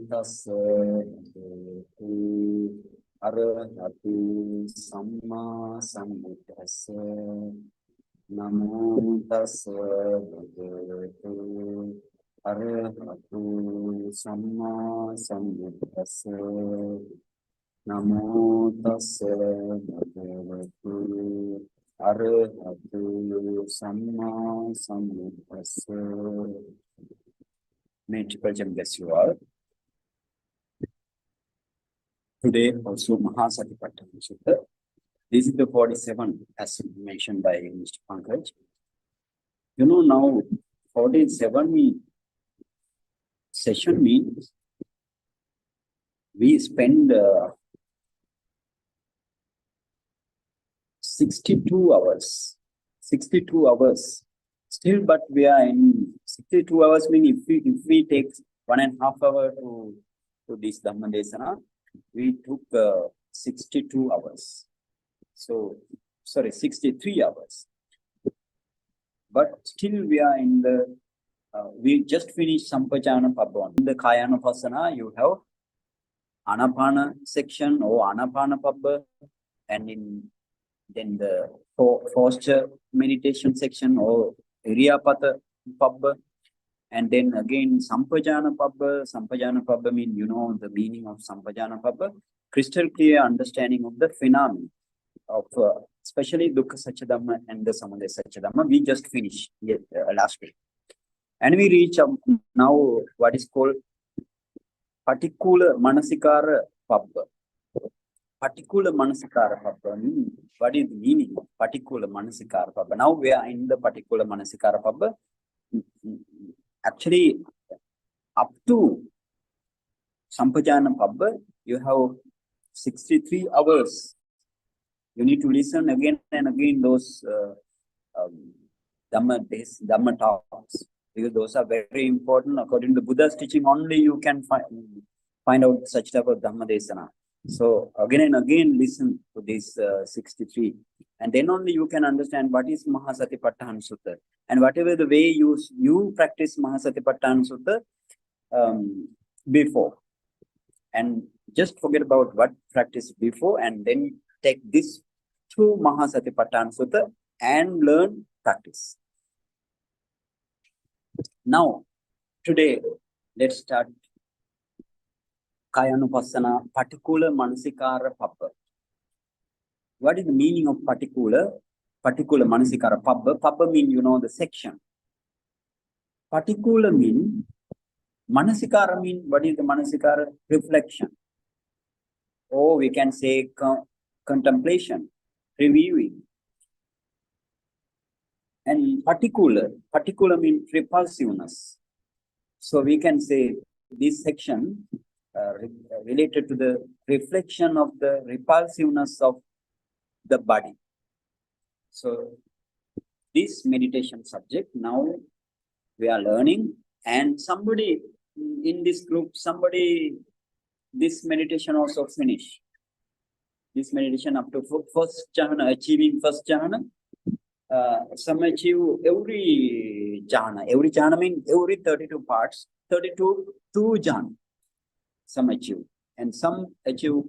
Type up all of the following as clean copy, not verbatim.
tassa bhagavatu arahatu samma sambuddhassa. Namo tassa bhagavatu arahatu samma sambuddhassa. Namo tassa bhagavatu arahatu samma sambuddhassa. May Triple Gem bless you all. Today also Mahasatipaṭṭhana Sutta. This is the 47 as mentioned by Mr. Pankaj. You know now 47 session means we spend 62 hours. 62 hours. Still, but we are in 62 hours. Mean if we take 1.5 hours to this Dhamma Desana, we took 62 hours. So, sorry, 63 hours. But still we are in the, we just finished Sampajānapabbaṃ. In the Kāyānupassanā, you have Anapana section or Anapanapabba, and then the posture meditation section or Iriyapata Pabba, and then again Sampajānapabba. Sampajānapabba means, you know, the meaning of Sampajānapabba, crystal clear understanding of the phenomena of especially Dukkha Saccadhamma and the Samudaya Saccadhamma. We just finished last week, and we reach now what is called paṭikūlamanasikārapabbaṃ. Paṭikūlamanasikārapabbaṃ. What is the meaning of paṭikūlamanasikārapabbaṃ? Now we are in the paṭikūlamanasikārapabbaṃ. Actually, up to Sampajānapabba, you have 63 hours. You need to listen again and again those Dhamma talks, because those are very important. According to Buddha's teaching, only you can find out such type of Dhamma Desana. So again and again listen to this 63, and then only you can understand what is Mahasatipaṭṭhana Sutta, and whatever the way you practice Mahasatipaṭṭhana Sutta before, and just forget about what practice before, and then take this through Mahasatipaṭṭhana Sutta and learn practice. Now, today, let's start Kāyānupassanā paṭikūlamanasikārapabbaṃ. What is the meaning of paṭikūlamanasikārapabbaṃ? Pabba means, you know, the section. Paṭikūla means, manasikara means, what is the manasikara? Reflection. Or we can say contemplation, reviewing. And paṭikūla means repulsiveness. So we can say this section related to the reflection of the repulsiveness of the body. So this meditation subject now we are learning, and somebody in this group, this meditation also finish. This meditation up to first jhana, achieving first jhana. Some achieve every jhana means every 32 parts, 2 jhana. Some achieve, and some achieve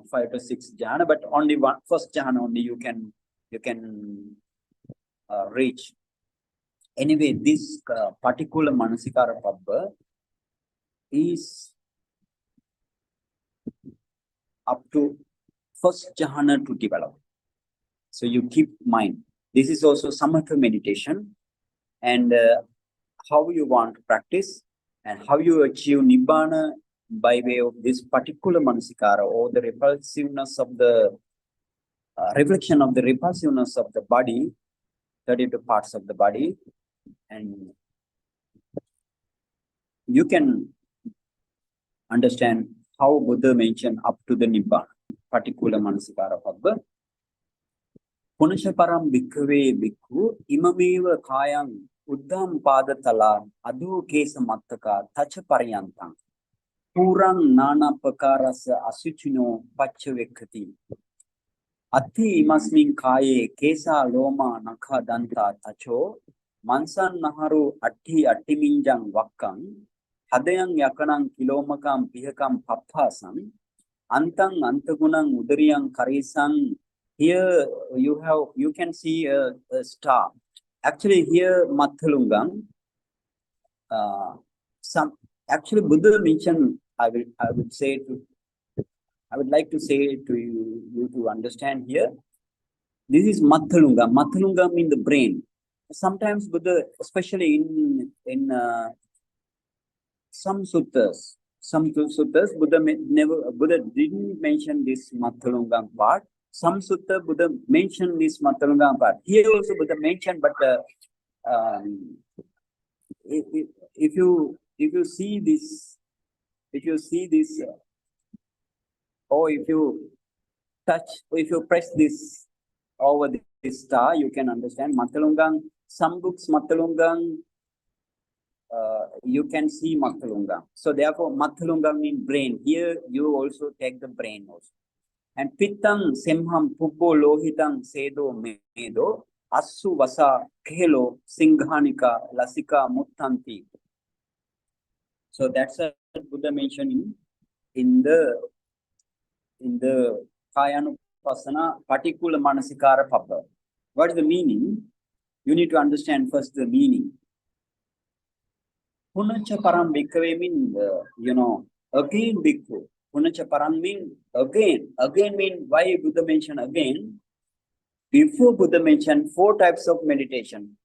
5 to 6 jhana, but only one first jhana only you can reach. Anyway, this paṭikūlamanasikārapabbaṃ is up to first jhana to develop. So you keep mind. This is also samatha meditation, and how you want to practice and how you achieve nibbana by way of this paṭikūlamanasikāra, or the repulsiveness of the reflection of the repulsiveness of the body, 32 parts of the body, and you can understand how Buddha mentioned up to the nibbana, paṭikūlamanasikārapabbaṃ. Punashaparam bhikkhave bhikkhu imameva kāyaṃ uddham pādatala adho kesa mattaka tacha paryantam purang nana pakarasa asuchino pacchavekkhati atti imasmin kāye kesa loma nakha danta tacho mansan naharu atti attiminjang vakkam Hadayang yakanang kilomakam pihakam pappasam. Antang antagunang udariyang karisang. Here you can see a star. Actually here Mathalungam. Some actually Buddha mentioned, I would like to say to you to understand here. This is Mathalunga. Mathalunga means the brain. Sometimes Buddha, especially in some suttas, Buddha didn't mention this Mathalunga part. Some sutta Buddha mentioned this Mathalunga part. Here also Buddha mentioned, but if you see this, or if you touch, or if you press this over this star, you can understand Mathalungang. Some books Mathalungang, you can see Mathalungang. So therefore Mathalungang means brain. Here you also take the brain also. And Pittang Semham Pubbo Lohitang Sedo Medo Asu Vasa Kelo Singhanika Lasika Muttanti. So that's a Buddha mentioning in the Kāyānupassanā paṭikūlamanasikārapabbaṃ. What is the meaning? You need to understand first the meaning. Punacha param bhikkhave means, again bhikkhu. Punacha param means again. Again means, why Buddha mentioned again? Before Buddha mentioned 4 types of meditation.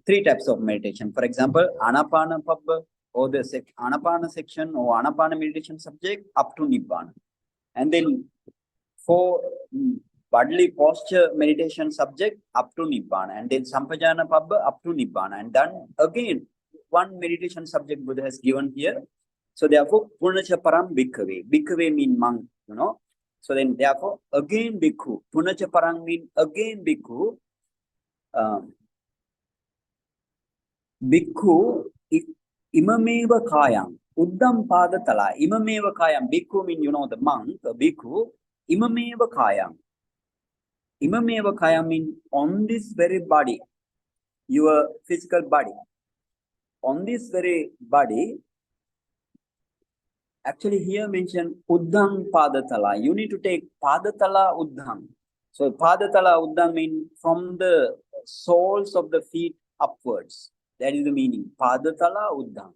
3 types of meditation. For example, Anapana Pabba, or the Anapana section or Anapana meditation subject up to Nibbana. And then 4 bodily posture meditation subject up to Nibbana. And then Sampajana Pabba up to Nibbana. And then again, 1 meditation subject Buddha has given here. So therefore, Punacha Param Bhikkhave. Bhikkhave means monk, So then therefore, again Bhikkhu. Punacha Param means again Bhikkhu. Bhikkhu imameva kāyāṃ uddam padatala. Imameva kāyāṃ. Bhikkhu means, the monk, Bhikkhu. Imameva kāyāṃ. Imameva kāyāṃ means on this very body, your physical body. On this very body, actually here mentioned uddam padatala. You need to take padatala uddam. So padatala uddam means from the soles of the feet upwards. That is the meaning. Padatala uddam.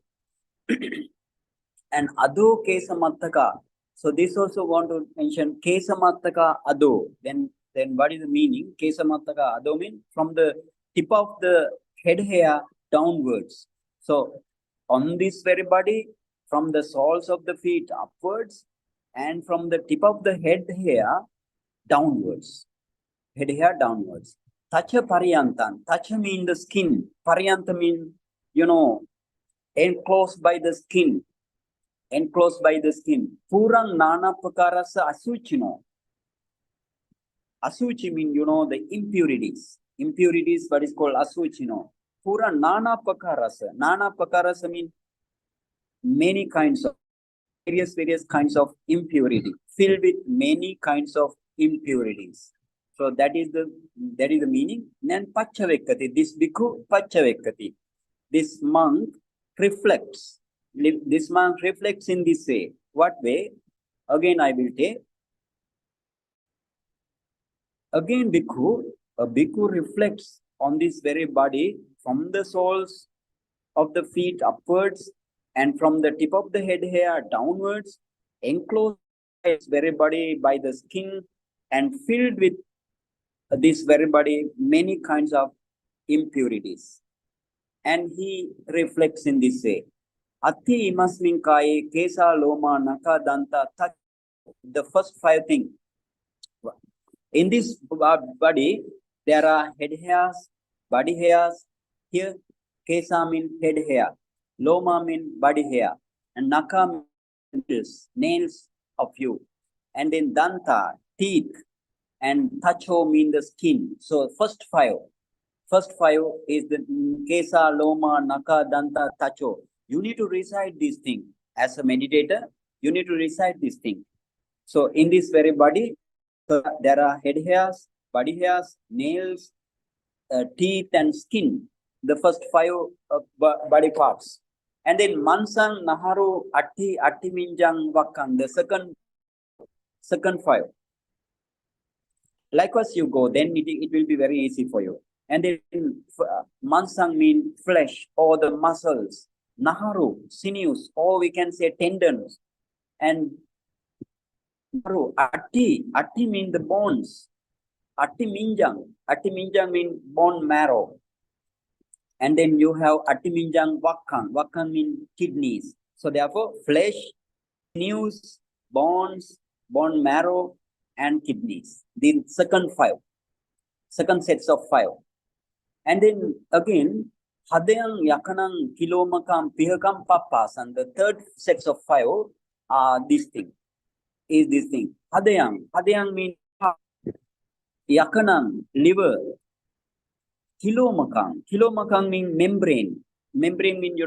And ado kesamattaka. So this also want to mention kesamattaka ado. Then what is the meaning? Kesamattaka ado means from the tip of the head hair downwards. So on this very body, from the soles of the feet upwards, and from the tip of the head hair downwards. Head hair downwards. Tacha pariyantan. Tacha means the skin. Pariyanta means, enclosed by the skin. Enclosed by the skin. Purang nana pakarasa asuchino. Asuchi means, the impurities. Impurities, what is called asuchino. Pura nana pakarasa. Nana pakarasa means many kinds of, various kinds of impurity. Filled with many kinds of impurities. So that is the meaning. Then pacchavekati. This bhikkhu pacchavekati. This monk reflects. This monk reflects in this way. What way? Again I will take. Again bhikkhu. A bhikkhu reflects on this very body from the soles of the feet upwards and from the tip of the head hair downwards, enclosed its very body by the skin and filled with this very body many kinds of impurities. And he reflects in this way. Ati imasmin kāye kesa loma naka danta touch. The first 5 things. In this body, there are head hairs, body hairs. Here, kesa means head hair. Loma means body hair. And naka means nails of you. And then danta, teeth. And tacho means the skin. So first 5. First 5 is the kesa, loma, naka, danta, tacho. You need to recite these things. As a meditator, you need to recite these things. So in this very body, there are head hairs, body hairs, nails, teeth and skin. The first 5 body parts. And then Mansang, Naharu, Atti, Attiminjang, Wakan, the second five. Likewise, you go, then it will be very easy for you. And then Mansang mean flesh or the muscles, Naharu, sinews, or we can say tendons. And Atti mean the bones. Attiminjang mean bone marrow. And then you have Attiminjang Wakan mean kidneys. So therefore, flesh, sinews, bones, bone marrow, and kidneys. The second sets of five. And then again, Hadayang, Yakanang, Kilomakam, Pihakam, Pappasan. The third sets of five are this thing. Hadayang means Yakanang, liver. Kilomakang means membrane. Membrane means,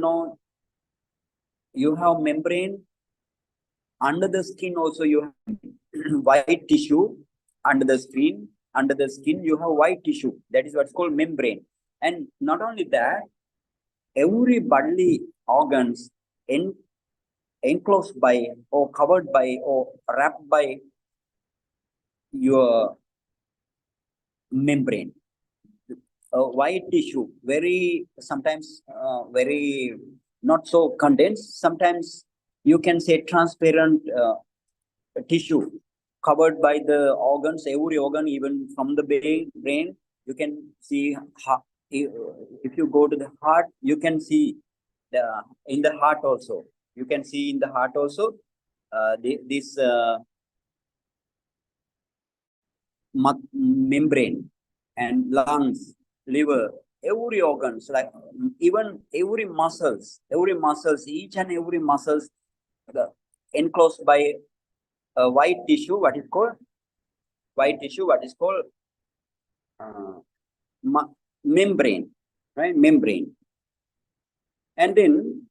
you have membrane. Under the skin also you have white tissue. Under the skin you have white tissue. That is what's called membrane. And not only that, every bodily organs enclosed by or covered by or wrapped by your membrane. White tissue, sometimes very not so condensed. Sometimes you can say transparent tissue covered by the organs, every organ, even from the brain. You can see if you go to the heart, you can see in the heart also. You can see in the heart also this membrane, and lungs, liver, every organs, like even every muscles, each and every muscles enclosed by a white tissue. What is called membrane, right? Membrane. And then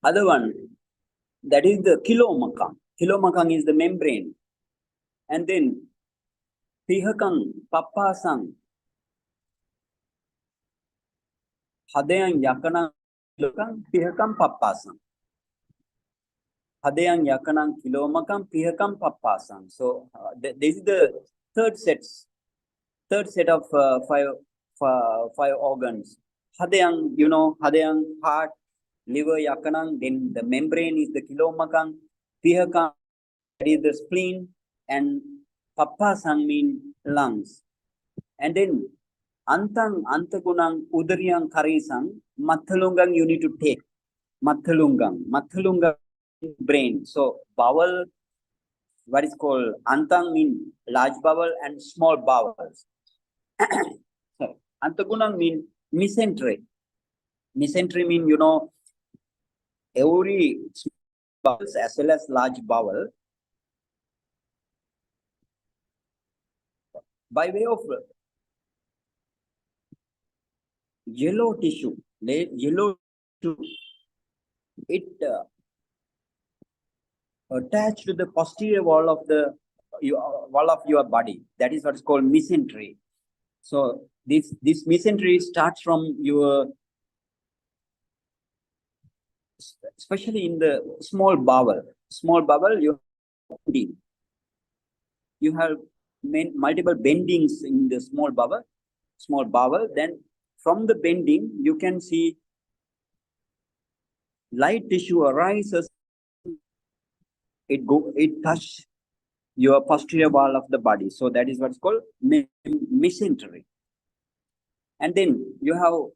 other one, that is the kilomakang. Kilomakang is the membrane. And then Pihakang, Pappasang, Hadayang, Yakanang, Pihakam, Pappasang. Hadayang, Yakanang, Kilomakam, Pihakam, Pappasang. So this is the third set of five organs. Hadayang, Hadayang, heart, liver, Yakanang. Then the membrane is the Kilomakang. Pihakam, that is the spleen, and Pappasang mean lungs. And then Antagunang, Udariyang, Karisang, Mathalungang you need to take. Mathalungang brain. So bowel, what is called Antang mean large bowel and small bowels. So Antagunang mean mesentery. Mesentery mean, every small bowels as well as large bowel. By way of yellow tissue, it attached to the posterior wall of your body. That is what's called mesentery. So this mesentery starts from your, especially in the small bowel. Small bowel, you have multiple bendings in the small bowel. Then from the bending, you can see light tissue arises. It touches your posterior wall of the body. So that is what's called mesentery. And then you have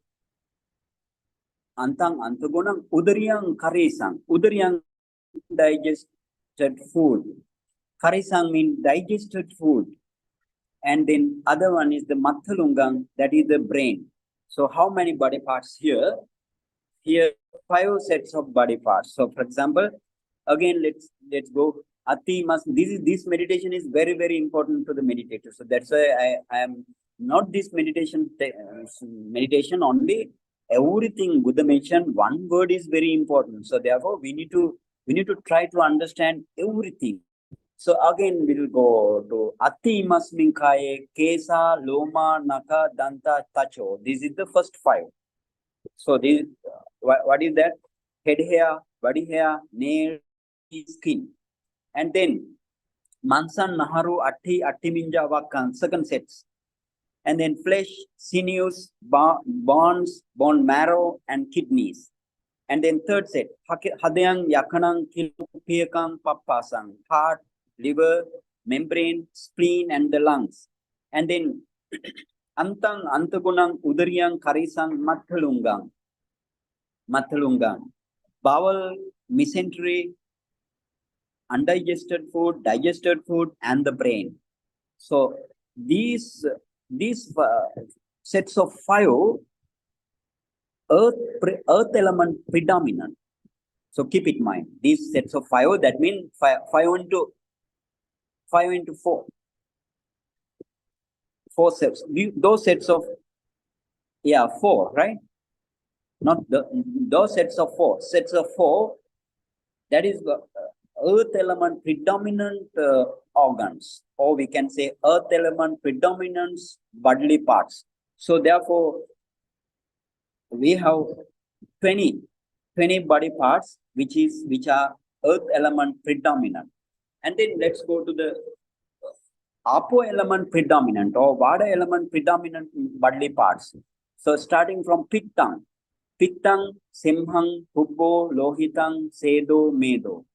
Antagunang, Udariyang, Karisang. Udariyang, digested food. Karisang means digested food. And then other one is the Mathalungang, that is the brain. So how many body parts here? Here 5 sets of body parts. So for example, again let's go. This meditation is very, very important to the meditator. So that's why I am not this meditation only. Everything Buddha mentioned, one word is very important. So therefore we need to try to understand everything. So again, we'll go to Ati Masmin Kaye, Kesa, Loma, Naka, Danta, Tacho. This is the first 5. So this, what is that? Head hair, body hair, nail, skin. And then Mansan, Naharu, Atti, Attiminja, Vakan, second sets. And then flesh, sinews, bones, bone marrow, and kidneys. And then third set, Hadayang, Yakanang, Kilpiyakang, Pappasang, heart, liver, membrane, spleen, and the lungs. And then Antang, Antagunang, Udariyang, Karisang, Mathalungang. Bowel, mesentery, undigested food, digested food, and the brain. So these sets of five earth element predominant. So keep it in mind, these sets of five, that means five into 4. 4 sets. Those sets of, 4, right? Not those sets of 4. Sets of 4, that is earth element predominant organs, or we can say earth element predominant bodily parts. So therefore, we have 20 body parts which are earth element predominant. And then let's go to the Apo element predominant or water element predominant bodily parts. So starting from Pittang, Simhang, Hubbo, Lohitang, Sedo, Medo.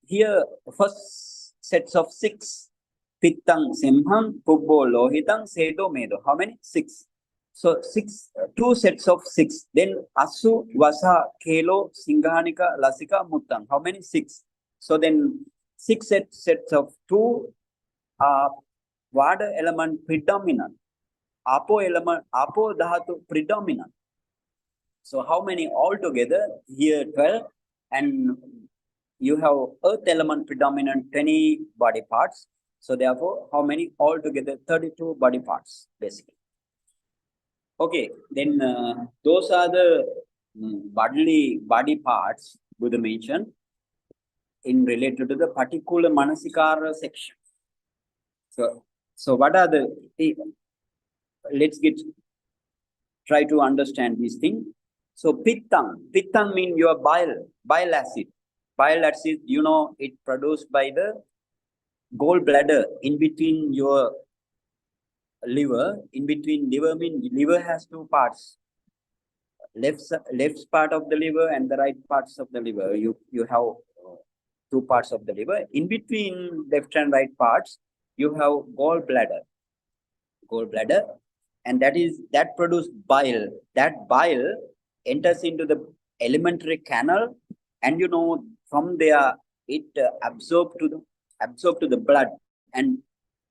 Here, first sets of 6. Pittang, Simhang, Hubbo, Lohitang, Sedo, Medo. How many? 6. So 2 sets of 6. Then Asu, Vasa, Kelo, Singhanika, Lasika, Muttang. How many? 6. So then 6 sets of 2 are water element predominant. Apo dhatu predominant. So how many altogether? Here 12, and you have earth element predominant 20 body parts. So therefore, how many altogether? 32 body parts basically. Okay, then those are the body parts Buddha mentioned in related to the paṭikūlamanasikāra section. So what are the? Let's try to understand this thing. So pittang means your bile acid. Bile acid, it produced by the gallbladder in between your liver. In between liver means liver has 2 parts. Left part of the liver and the right parts of the liver. You have 2 parts of the liver. In between left and right parts, you have gallbladder, and that produces bile. That bile enters into the alimentary canal, and from there it absorbs to the blood, and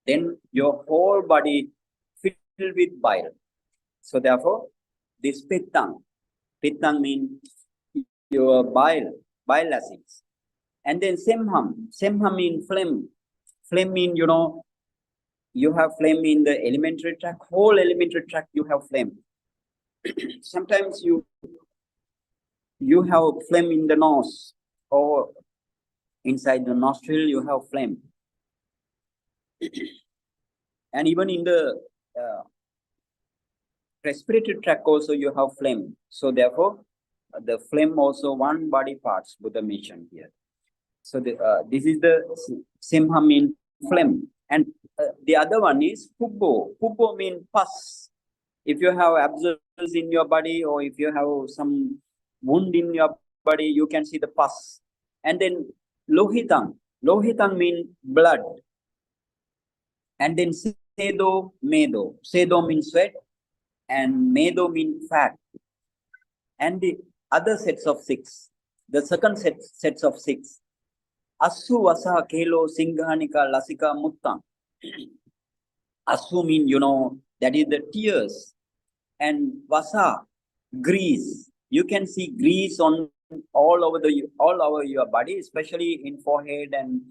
then your whole body filled with bile. So therefore, this pittang means your bile acids. And then semham means phlegm. Phlegm means, you have phlegm in the alimentary tract, whole alimentary tract you have phlegm. Sometimes you have phlegm in the nose, or inside the nostril you have phlegm. And even in the respiratory tract also you have phlegm. So therefore, the phlegm also one body parts Buddha mentioned here. So this is the semham means phlegm. And the other one is hubbo. Hubbo means pus. If you have abscess in your body, or if you have some wound in your body, you can see the pus. And then lohitang. Lohitang means blood. And then sedo, medo. Sedo means sweat, and medo means fat. And the other sets of 6. The second sets of 6. Asu, Vasa, Kelo, Singhanika, Lasika, Muttang. Asu means, that is the tears. And Vasa, grease. You can see grease on all over your body, especially in forehead and,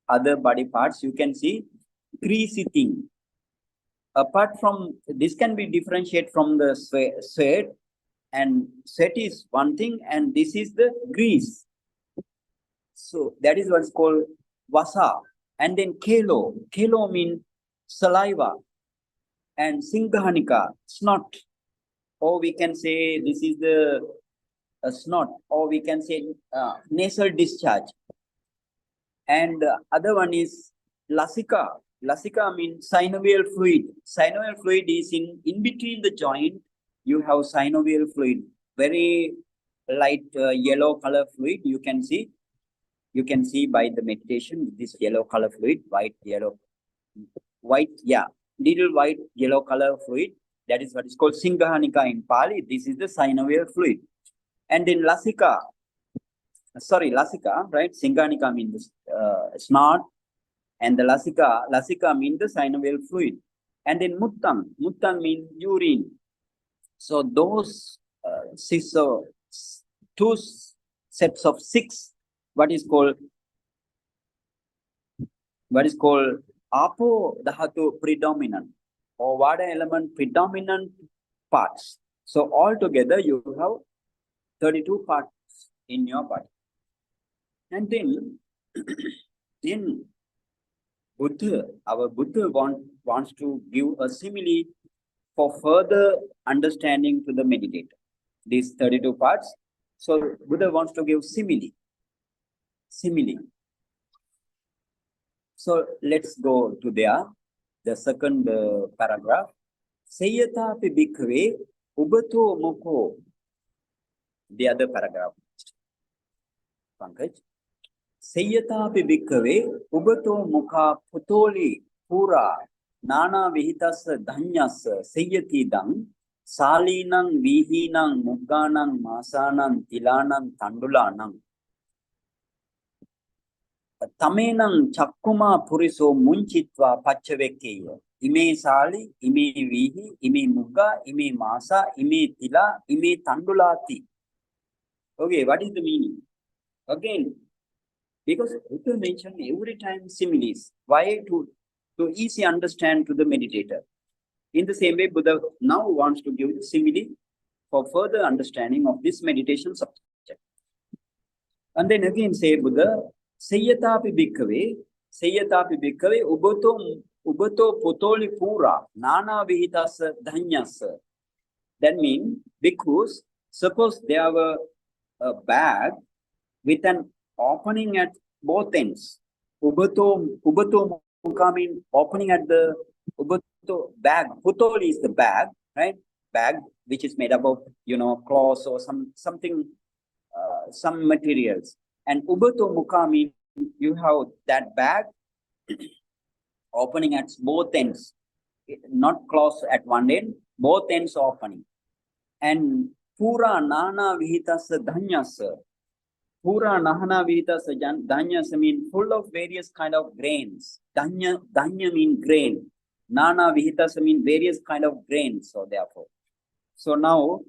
other body parts. You can see greasy thing. Apart from, this can be differentiated from the sweat. And sweat is one thing, and this is the grease. So that is what's called vasa. And then kelo. Kelo means saliva. And singhanika, snot. or we can say this is the snot, or we can say nasal discharge. And other one is lasika. Lasika means synovial fluid. Synovial fluid is in between the joint. You have synovial fluid, very light yellow color fluid. You can see by the meditation this yellow color fluid, white, yeah, little white yellow color fluid. That is what is called Singhanika in Pali. This is the synovial fluid. And in lasika, right? Singhanika means snot, and the lasika means the synovial fluid. And in muttang means urine. So those two sets of 6, what is called apo dhatu predominant, or water element predominant parts. So altogether you have 32 parts in your body. And then our Buddha wants to give a simile for further understanding to the meditator. These 32 parts. So Buddha wants to give simile. So let's go to the second paragraph. Sayyatapi bhikkhave ubato mukho. The other paragraph. Pankaj. Sayyatapi bhikkhave ubato mukha putoli pura nana vihitasa dhanyasa sayyati dang salinang vihinang mugganang masanang tilanang tandulanang tamenang chakkuma puriso munchitva pacchavekeya ime sali ime vihi ime mugga ime masa ime tila ime tandulati. Okay, what is the meaning? Again, because Buddha mentioned every time similes. Why? To easy understand to the meditator. In the same way, Buddha now wants to give the simile for further understanding of this meditation subject. And then again say Buddha, Sayyatapi bhikkhave ubato potoli pura nana vihitasa dhanyasa. That means, bhikkhus, suppose they have a bag with an opening at both ends. Ubato mukha means opening at the ubato bag. Putoli is the bag, right? Bag which is made up of cloth or something, some materials. And ubato mukha means you have that bag opening at both ends, not close at one end, both ends opening. And pura nana vihitasa dhanyasa. Pura nahana vihitasa dhanyasa means full of various kind of grains. Dhanya means grain. Nana vihitasa means various kind of grains. So therefore, so now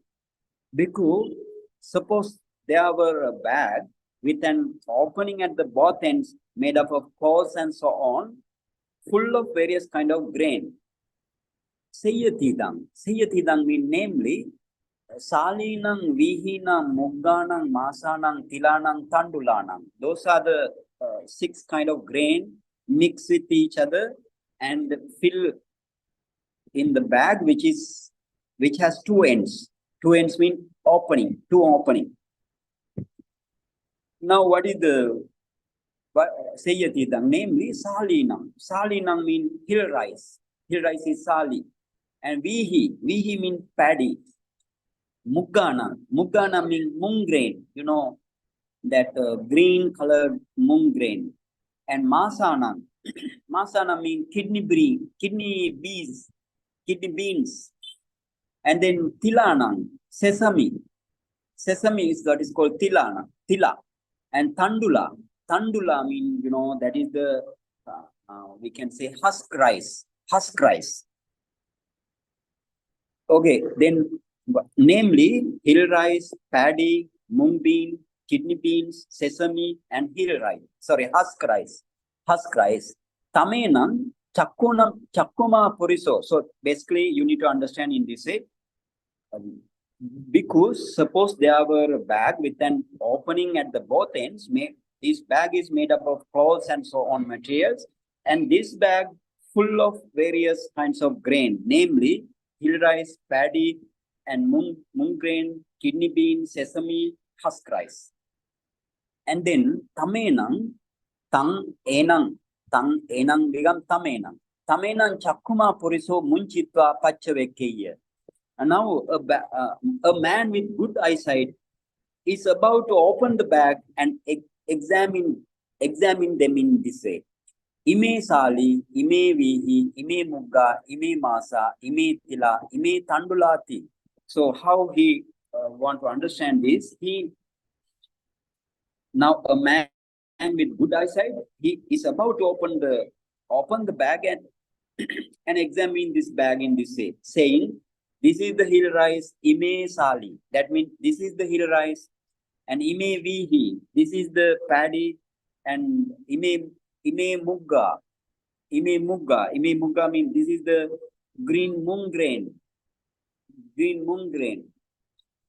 bhikkhu, suppose there were a bag with an opening at the both ends made up of cloths and so on, full of various kind of grain. Sayyatidang means namely salinang, vihinang, mugganang, masanang, tilanang, tandulanang. Those are the 6 kind of grain mixed with each other and fill in the bag which has 2 ends. 2 ends mean opening, 2 opening. Now what is the Sayyatidang? Namely salinang. Salinang means hill rice. Hill rice is sali. And vihi means paddy. Muggana means mung grain, that green colored mung grain. And masana means kidney beans. And then tilanang, sesame is what is called tila. And tandula means, that is the, we can say husk rice. Okay, then namely hill rice, paddy, mung bean, kidney beans, sesame, and husk rice. Tamenam chakkuma puriso. So basically, you need to understand in this way. Because suppose they have a bag with an opening at the both ends. This bag is made up of cloths and so on materials, and this bag full of various kinds of grain, namely hill rice, paddy, and mung grain, kidney bean, sesame, husk rice. And then tamenang, tang enang become tamenang. Tamenang chakuma puriso munchitva pachavekeya. And now a man with good eyesight is about to open the bag and examine them in this way. Ime sali, ime vihi, ime mugga, ime masa, ime tila, ime tandulati. So how he want to understand this? Now a man with good eyesight, he is about to open the bag and and examine this bag in this way, saying, this is the hill rice, ime sali. That means this is the hill rice, and ime vihi, this is the paddy, and ime mugga. Ime mugga means this is the green mung grain.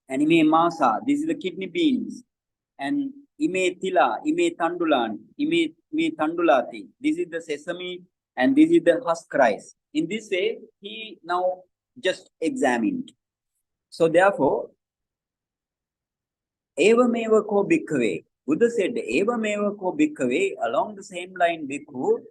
And ime masa, this is the kidney beans. And ime tila, ime tandulati, this is the sesame, and this is the husk rice. In this way, he now just examined. So therefore, evameva ko bhikkhave. Buddha said, evameva ko bhikkhave, along the same line, bhikkhu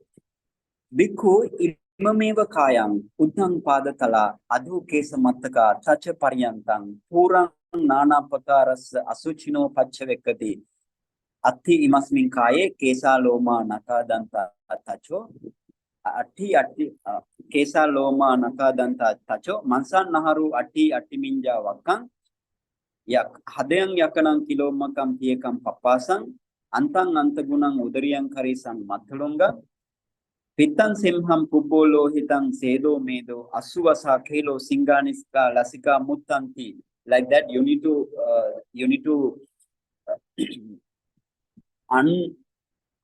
imameva kāyāṃ uddhaṃ pādatala adhu kesa mattaka tacha paryantang purang nānāpakaras asuchino pacchavekati atti imasmin kāye kesa loma nakādanta tacho atti kesa loma nakādanta tacho mansan naharu atti minja wakkam yak hadayang yakanang kilomakam tiyekam pappasang antang antagunang udariyang karisang matthulunga Pitan simham pubolo hitang sedo medo asuvasa kelo singaniska lasika muttanti. Like that, you need to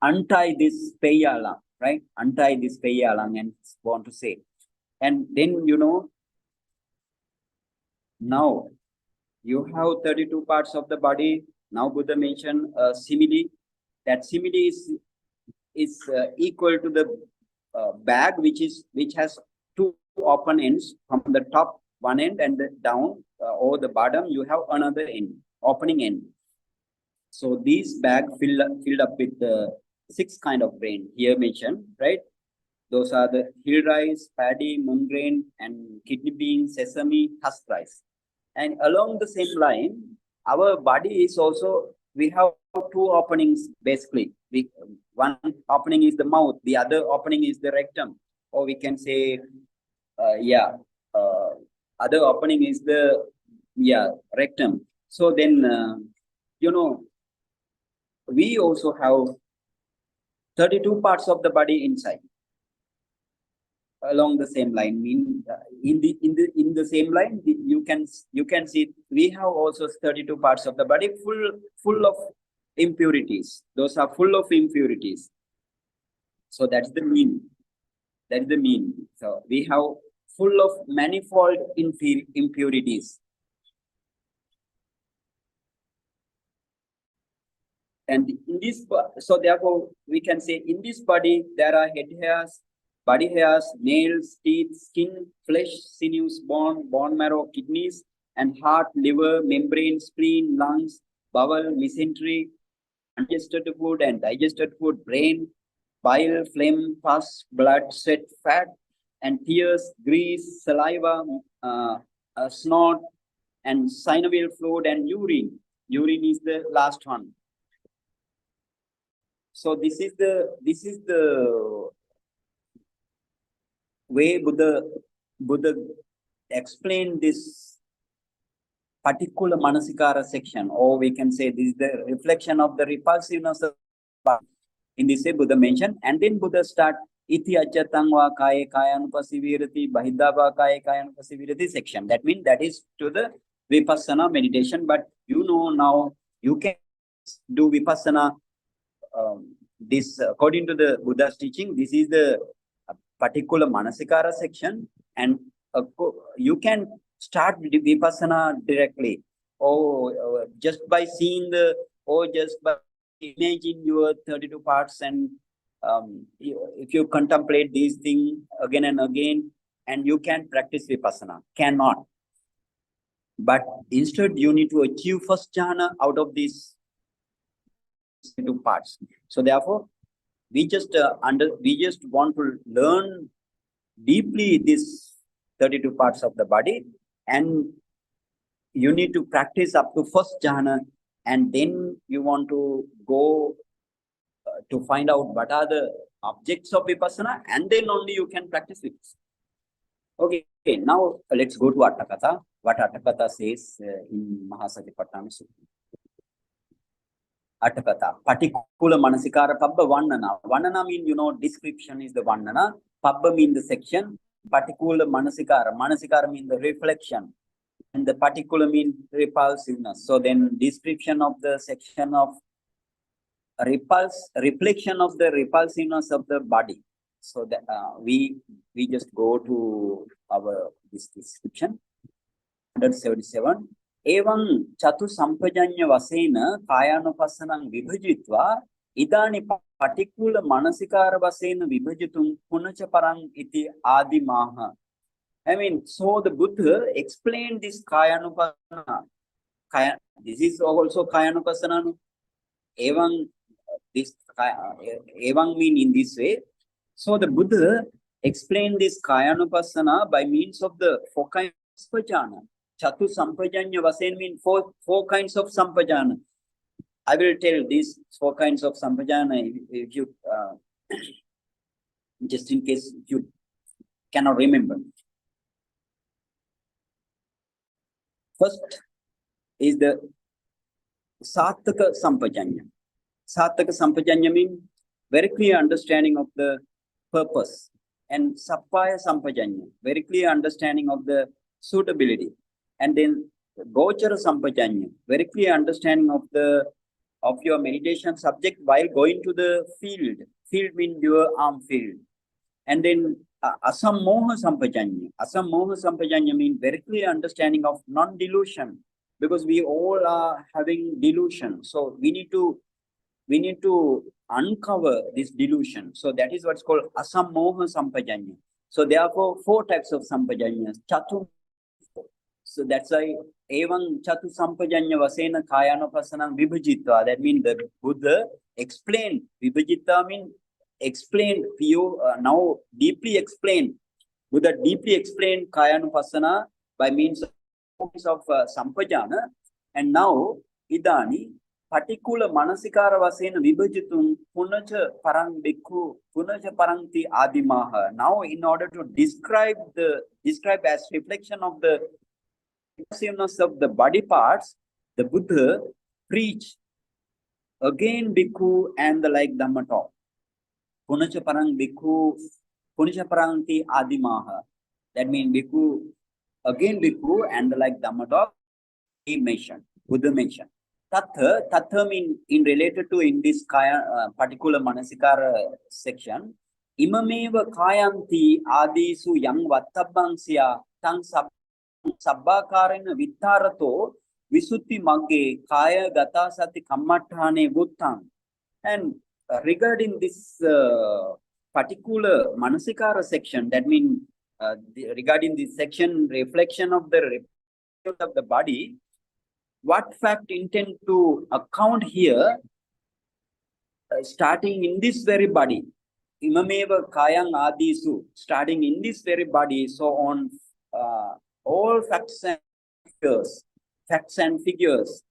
untie this peyalang, right? Untie this peyalang and want to say. And then now you have 32 parts of the body. Now Buddha mentioned simile. That simile is equal to the bag which has two open ends. From the top one end and down over the bottom you have another end, opening end. So these bag filled up with 6 kind of grain here mentioned, right? Those are the hill rice, paddy, mung grain, and kidney bean, sesame, husk rice. And along the same line, our body is also, we have 2 openings basically. One opening is the mouth, the other opening is the rectum, or we can say, other opening is the rectum. So then, we also have 32 parts of the body inside. Along the same line, in the same line, you can see we have also 32 parts of the body full of impurities. Those are full of impurities. So that's the mean. So we have full of manifold impurities. And in this, so therefore we can say in this body there are head hairs, body hairs, nails, teeth, skin, flesh, sinews, bone marrow, kidneys, and heart, liver, membrane, spleen, lungs, bowel, mesentery, undigested food and digested food, brain, bile, phlegm, pus, blood, sweat, fat, and tears, grease, saliva, snot, and synovial fluid, and urine. Urine is the last one. So this is the way Buddha explained this paṭikūlamanasikāra section, or we can say this is the reflection of the repulsiveness of body. In this way Buddha mentioned, and then Buddha start iti ajjatang va kāye Kāyānupassavirati bahidha va kāye Kāyānupassavirati section. That means that is to the vipassana meditation, but now you can do vipassana. This according to the Buddha's teaching, this is the paṭikūlamanasikāra section, and you can start with vipassana directly, or just by seeing or just by imagine your 32 parts, and if you contemplate these things again and again, and you can practice vipassana. Cannot. But instead, you need to achieve first jhana out of these two parts. So therefore, we just want to learn deeply these 32 parts of the body, and you need to practice up to first jhana, and then you want to go to find out what are the objects of vipassana, and then only you can practice it. Okay, now let's go to Atthakatha. What Atthakatha says in Mahasatipatthana Sutta. Atthakatha. Paṭikūlamanasikārapabbaṃ Vannana. Vannana means, description is the Vannana. Pabba means the section. Paṭikūlamanasikāra. Manasikara means the reflection. And the paṭikūla means repulsiveness. So then description of the section of reflection of the repulsiveness of the body. So that we just go to our this description. 177. Evam chatu sampajanya vasena kāyānupassanā vibhajitva idani paṭikūla manasikāra vasena vibhajitum punaca parang iti ādimaha. I mean, so the Buddha explained this Kāyānupassanā. This is also Kāyānupassanā. Evam mean in this way. So the Buddha explained this Kāyānupassanā by means of the 4 kinds of sampajana. Chatu sampajanya vasen mean four kinds of sampajana. I will tell these 4 kinds of sampajana if you just in case you cannot remember. First is the Sattaka sampajanya. Sattaka sampajanya means very clear understanding of the purpose, and Sappaya sampajanya, very clear understanding of the suitability, and then Gochara sampajanya, very clear understanding of your meditation subject while going to the field. Field means your arm field. And then Asammoha sampajanya. Asammoha sampajanya means very clear understanding of non-delusion, because we all are having delusion. So we need to uncover this delusion. So that is what's called Asammoha sampajanya. So therefore 4 types of sampajanya. Chatu. So that's why Evam chatu sampajanya vasena kāyānupassanā vibhajitva. That means the Buddha explained. Vibhajitva means explained. Now deeply explained. Buddha deeply explained Kāyānupassanā by means of sampajana. And now idani paṭikūlamanasikāra vasena vibhajitum punaca parang bhikkhu punaca parangti ādimaha. Now in order to describe as reflection of the repulsiveness of the body parts, the Buddha preached again bhikkhu and the like Dhamma talk. Punaca parang bhikkhu punaca parangti ādimaha. That means bhikkhu, again bhikkhu and the like Dhamma talk, he mentioned, Buddha mentioned. Tattha means in related to in this paṭikūlamanasikāra section, imameva kāyanti ādisu yang vattabbaṃ siya tang sabbākārena vittarato visutti magge kāya gata sati kammatthāne buddhaṃ. And regarding this particular manasikara section, that means regarding this section, reflection of the body, what fact intend to account here, starting in this very body, imameva kāyang ādisu, starting in this very body, so on all facts and figures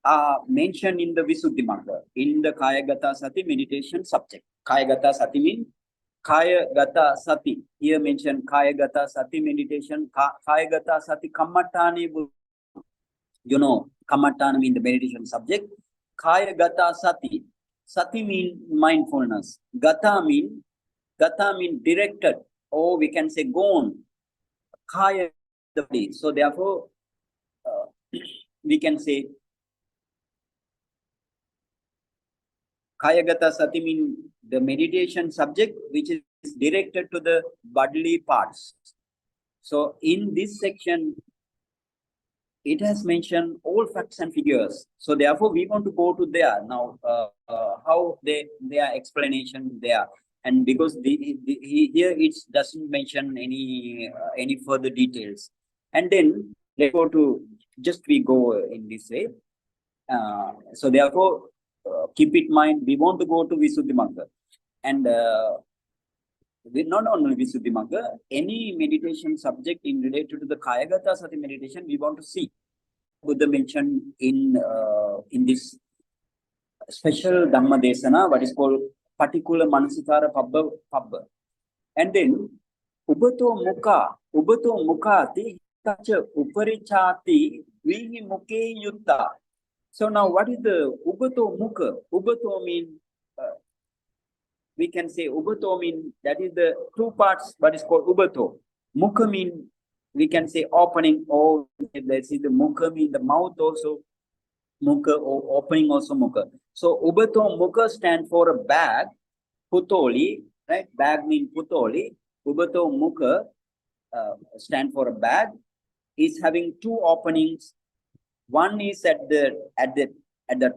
are mentioned in the Visuddhi Magga, in the Kāyagata Sati meditation subject. Kāyagata Sati means Kāyagata Sati. Here mentioned Kāyagata Sati meditation, Kāyagata Sati Kammatthāne. Kammatthāna means the meditation subject. Kāyagata Sati. Sati means mindfulness. Gata means directed, or we can say gone. Kaya the body. So therefore, we can say Kāyagata Sati means the meditation subject which is directed to the bodily parts. So in this section, it has mentioned all facts and figures. So therefore, we want to go to there now. How their explanation there. And because here it doesn't mention any further details. And then let's go to, just we go in this way. So therefore, keep it in mind, we want to go to Visuddhimagga. And not only Visuddhimagga, any meditation subject in related to the Kayagata Sati meditation, we want to see. Buddha mentioned in this special Dhamma Desana, what is called paṭikūlamanasikārapabbaṃ. And then, ubato mukati tacha uparichati vihi muke yutta. So now, what is the ubato mukha? Ubato mean, we can say ubato mean, that is the two parts, what is called ubato. Mukha mean, we can say opening, or let's see the mukha mean the mouth also, mukha, or opening also mukha. So ubato mukha stand for a bag, putoli, right? Bag mean putoli. Ubato mukha stand for a bag, is having two openings. One is at the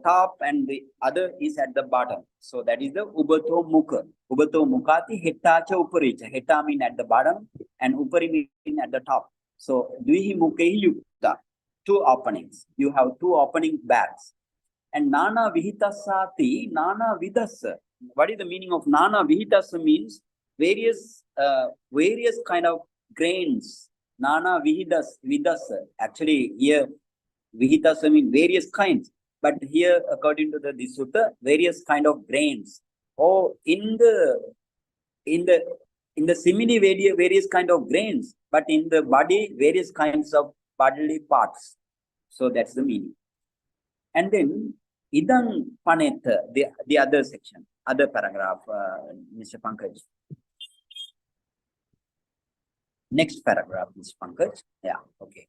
top and the other is at the bottom. So that is the ubato mukha. Ubato mukhati hetacha uparicha. Heta mean at the bottom and upari mean at the top. So dvihi mukhi yukta. Two openings. You have two opening bags. And nana vihitasati, nana vidasa. What is the meaning of nana vihitasa? Means various kind of grains. Nana vidasa. Actually here vihitasa means various kinds. But here, according to the sutta, various kind of grains. Or in the simile, various kind of grains, but in the body, various kinds of bodily parts. So that's the meaning. And then idang panetha, the other section, other paragraph, Mr. Pankaj. Next paragraph, Mr. Pankaj. Yeah, okay.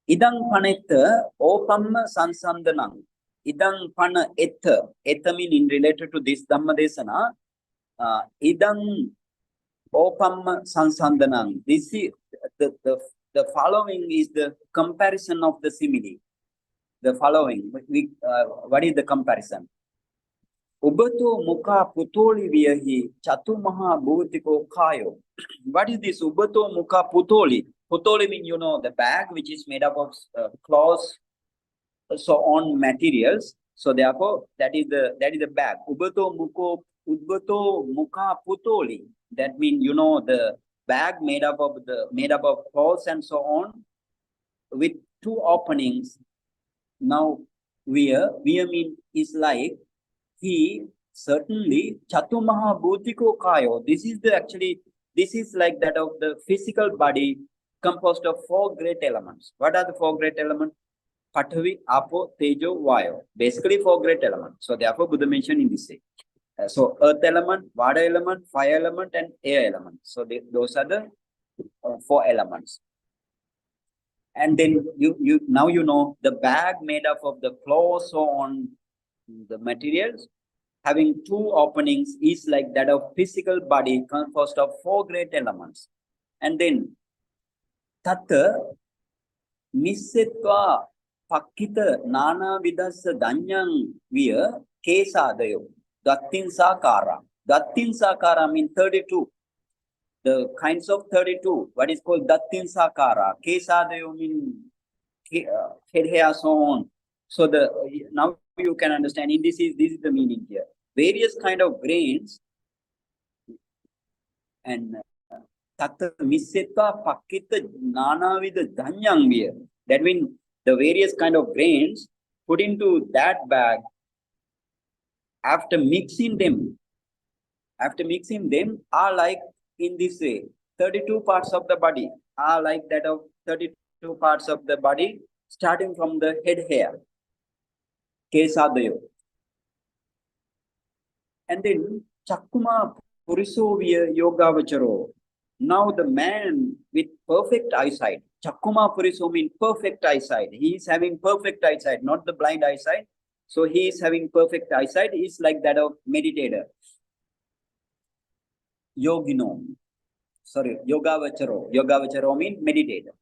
Idang panetha opamma sansandanam. Idang pana etha. Etha mean in related to this Dhamma Desana. Idang opamma sansandanam. This is the following is the comparison of the simile. The following, what is the comparison? Ubato mukha putoli viyahi chatu maha bhutiko kayo. What is this ubato mukha putoli? Putoli means, you know, the bag which is made up of cloths, so on materials. So therefore, that is the bag. Ubato mukha putoli. That means, you know, the bag made up of cloths and so on, with two openings. Now, via mean is like he certainly chatumaha bhutiko kayo. This is like that of the physical body composed of four great elements. What are the four great elements? Patavi, Apo, Tejo, Vayo. Basically, four great elements. So therefore, Buddha mentioned in this way. So earth element, water element, fire element, and air element. So those are the four elements. And then now you know the bag made up of the cloth, so on the materials, having two openings, is like that of physical body composed of four great elements. And then tata missetva pakkita nana vidasa danyang via kesadayo dattin sakara. Dattin sakara means 32. The kinds of 32, what is called dattin sakara. Kesadayo means head hair, so on. So now you can understand. This is the meaning here. Various kind of grains and tata missetva pakkita nanavida dhanyang via. That means the various kind of grains put into that bag. After mixing them are like in this way. 32 parts of the body are like that of 32 parts of the body, starting from the head hair. Kesadayo. And then Chakuma Purisovya Yogavacharo. Now the man with perfect eyesight. Chakuma Puriso means perfect eyesight. He is having perfect eyesight, not the blind eyesight. So he is having perfect eyesight. He is like that of meditator. Yogino. Sorry, Yogavacharo. Yogavacharo means meditator.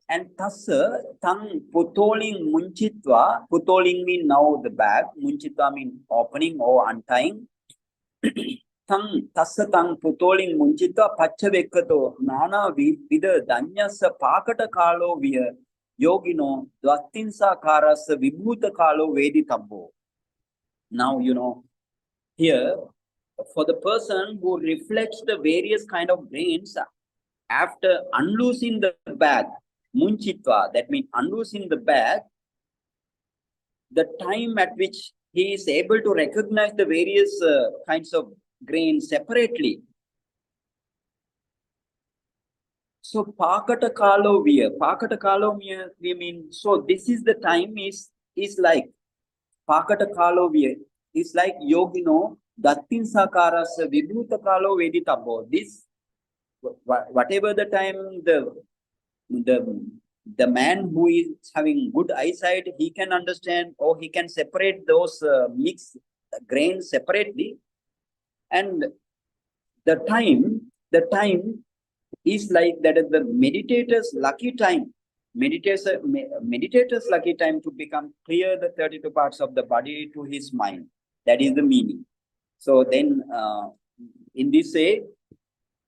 And thassa tang putoling munchitva. Putoling means now the bag. Munchitva means opening or untying. Thassa tang putoling munchitva pachavekato nana vida danyasa pakata kalo via yogino dvattinsa karasa vibhuta kalo veditabbo. Now, here, for the person who reflects the various kind of grains, after unloosing the bag, munchitva, that means unloosing the bag, the time at which he is able to recognize the various kinds of grains separately. So pakata kalo we mean, so this is the time is like pakata kalo is like yogino dattin sakarasa vibhuta kalo veditabbo. This whatever the time the man who is having good eyesight, he can understand or he can separate those mixed grains separately. And the time is like that is the meditator's lucky time. Meditator's lucky time to become clear the 32 parts of the body to his mind. That is the meaning. So then in this way,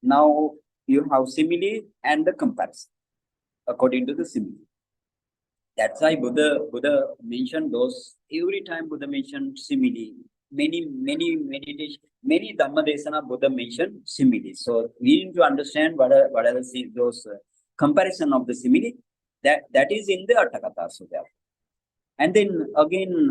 now you have simile and the comparison according to the simile. That's why Buddha mentioned those. Every time Buddha mentioned simile, many meditation, many Dhamma Desana Buddha mentioned simile. So we need to understand what are those comparison of the simile. That is in the Atthakatha. So therefore. And then again,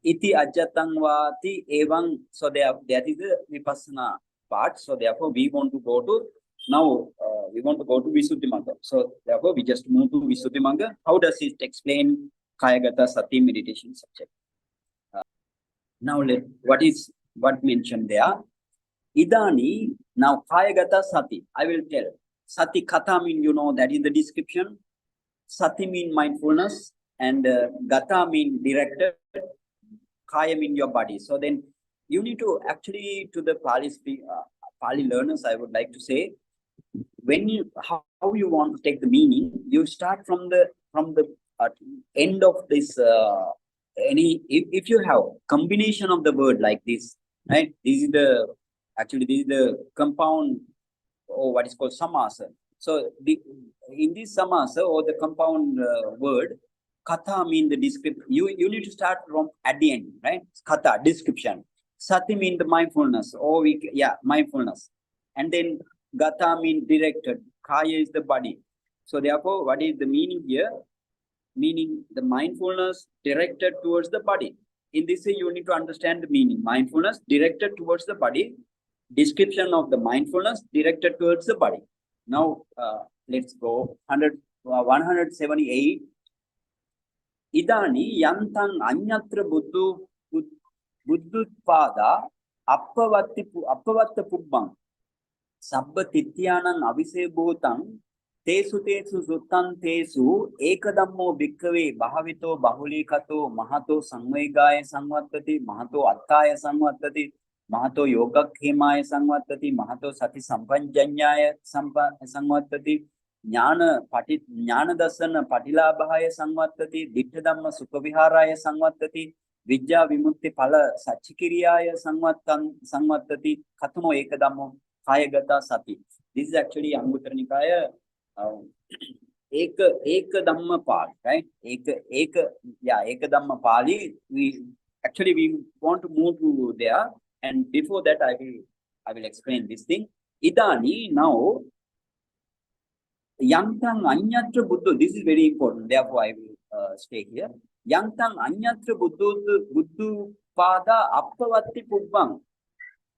iti ajjatang vati evang. So that is the vipassana part. So therefore, we want to go to now. We want to go to Visuddhimagga. So therefore, we just move to Visuddhimagga. How does it explain Kāyagata Sati meditation subject? Now what mentioned there? Idani, now Kāyagata Sati. I will tell. Sati Kata mean, that is the description. Sati mean mindfulness. And Gata mean directed. Kaya mean your body. So then you need to actually, to the Pali learners, I would like to say, when how you want to take the meaning, you start from the end of this if you have combination of the word like this, right? This is the compound or what is called samasa. So in this samasa or the compound word, katha mean the description. You need to start from at the end, right? Katha, description. Sati mean the mindfulness, or mindfulness. And then Gata means directed. Kaya is the body. So therefore, what is the meaning here? Meaning the mindfulness directed towards the body. In this way, you need to understand the meaning. Mindfulness directed towards the body. Description of the mindfulness directed towards the body. Now, let's go. 178. Idani yantang anyatra buddhutpada appavatta pubbam. Sabba tityanang avise bhutang tesu suttan tesu ekadammo bhikkave bhavito bahulikato mahato samvegaya samvattati mahato attaya samvattati mahato yogakhemaya samvattati mahato sati sampanjanyaya samvattati jnana dasana patilabhaya samvattati dittha dhamma sukha viharaya samvattati vidya vimutti phala sachikiriyaya samvattati katamo ekadammo Kāyagata Sati. This is actually Anguttara Nikaya Eka Dhamma Pali, right? Eka Dhamma Pali. We want to move to there, and before that I will explain this thing. Idani now Yantang Anyatra Buddha. This is very important. Therefore, I will stay here. Yantang Anyatra Buddhu Pada Appavatti Pubbam.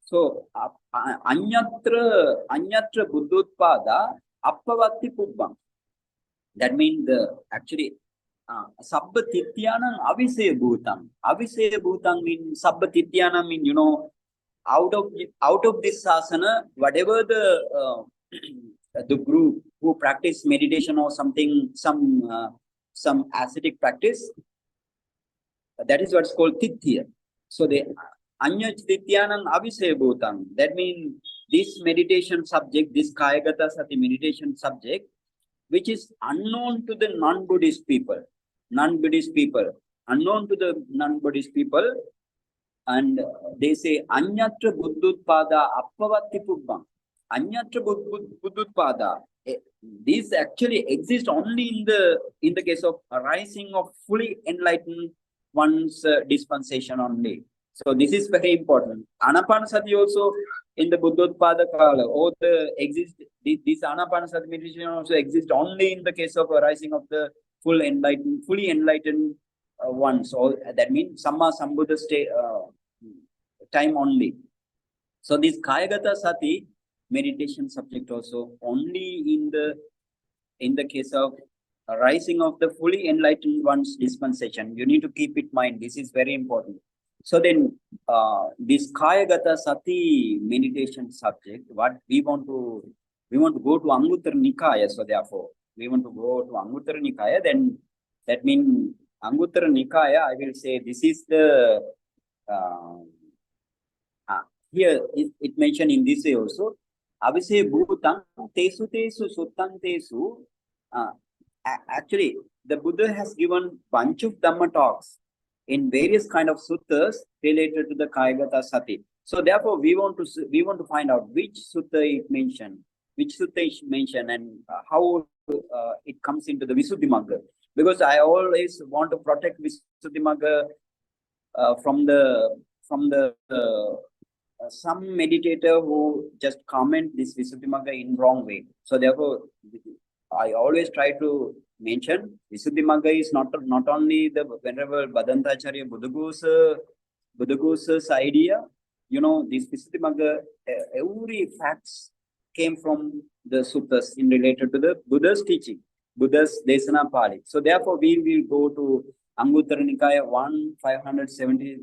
So, anyatra buddhutpada appavatti pubbam. That means sabba tityanam avisaya bhutam. Avisaya bhutam means sabba tityanam means, out of this asana, whatever the group who practice meditation or something, some ascetic practice, that is what's called tithya. So Anyajtityanam avisaya bhutam. That means this meditation subject, this Kāyagata Sati meditation subject, which is unknown to the non-Buddhist people. Unknown to the non-Buddhist people. And they say, Anyatra buddhutpada appavatti pubbam. Anyatra buddhutpada. This actually exists only in the case of arising of fully enlightened one's dispensation only. So this is very important. Anapanasati also in the Buddhotpada Kala, or the exist this Anapanasati meditation also exists only in the case of arising of the fully enlightened ones. Or that means Samma Sambuddha state time only. So this Kāyagata Sati meditation subject also only in the case of arising of the fully enlightened one's dispensation. You need to keep it in mind. This is very important. So then this Kāyagata Sati meditation subject, what we want to go to Anguttara Nikaya. So therefore, we want to go to Anguttara Nikaya. Then that means Anguttara Nikaya, I will say this is the here it mentioned in this way also. Avise bhutang tesu tesu suttam tesu. Actually, the Buddha has given bunch of Dhamma talks in various kind of suttas related to the Kāyagata Sati. So therefore, we want to find out which sutta it mentioned, and how it comes into the Visuddhimagga. Because I always want to protect Visuddhimagga from the some meditator who just comment this Visuddhimagga in wrong way. So therefore, I always try to mention Visuddhimagga is not only the Venerable Bhadantacharya Buddhaghosa's idea. You know, this Visuddhimagga, every facts came from the suttas in related to the Buddha's teaching, Buddha's Desana Pali. So therefore, we will go to Anguttara Nikaya 570.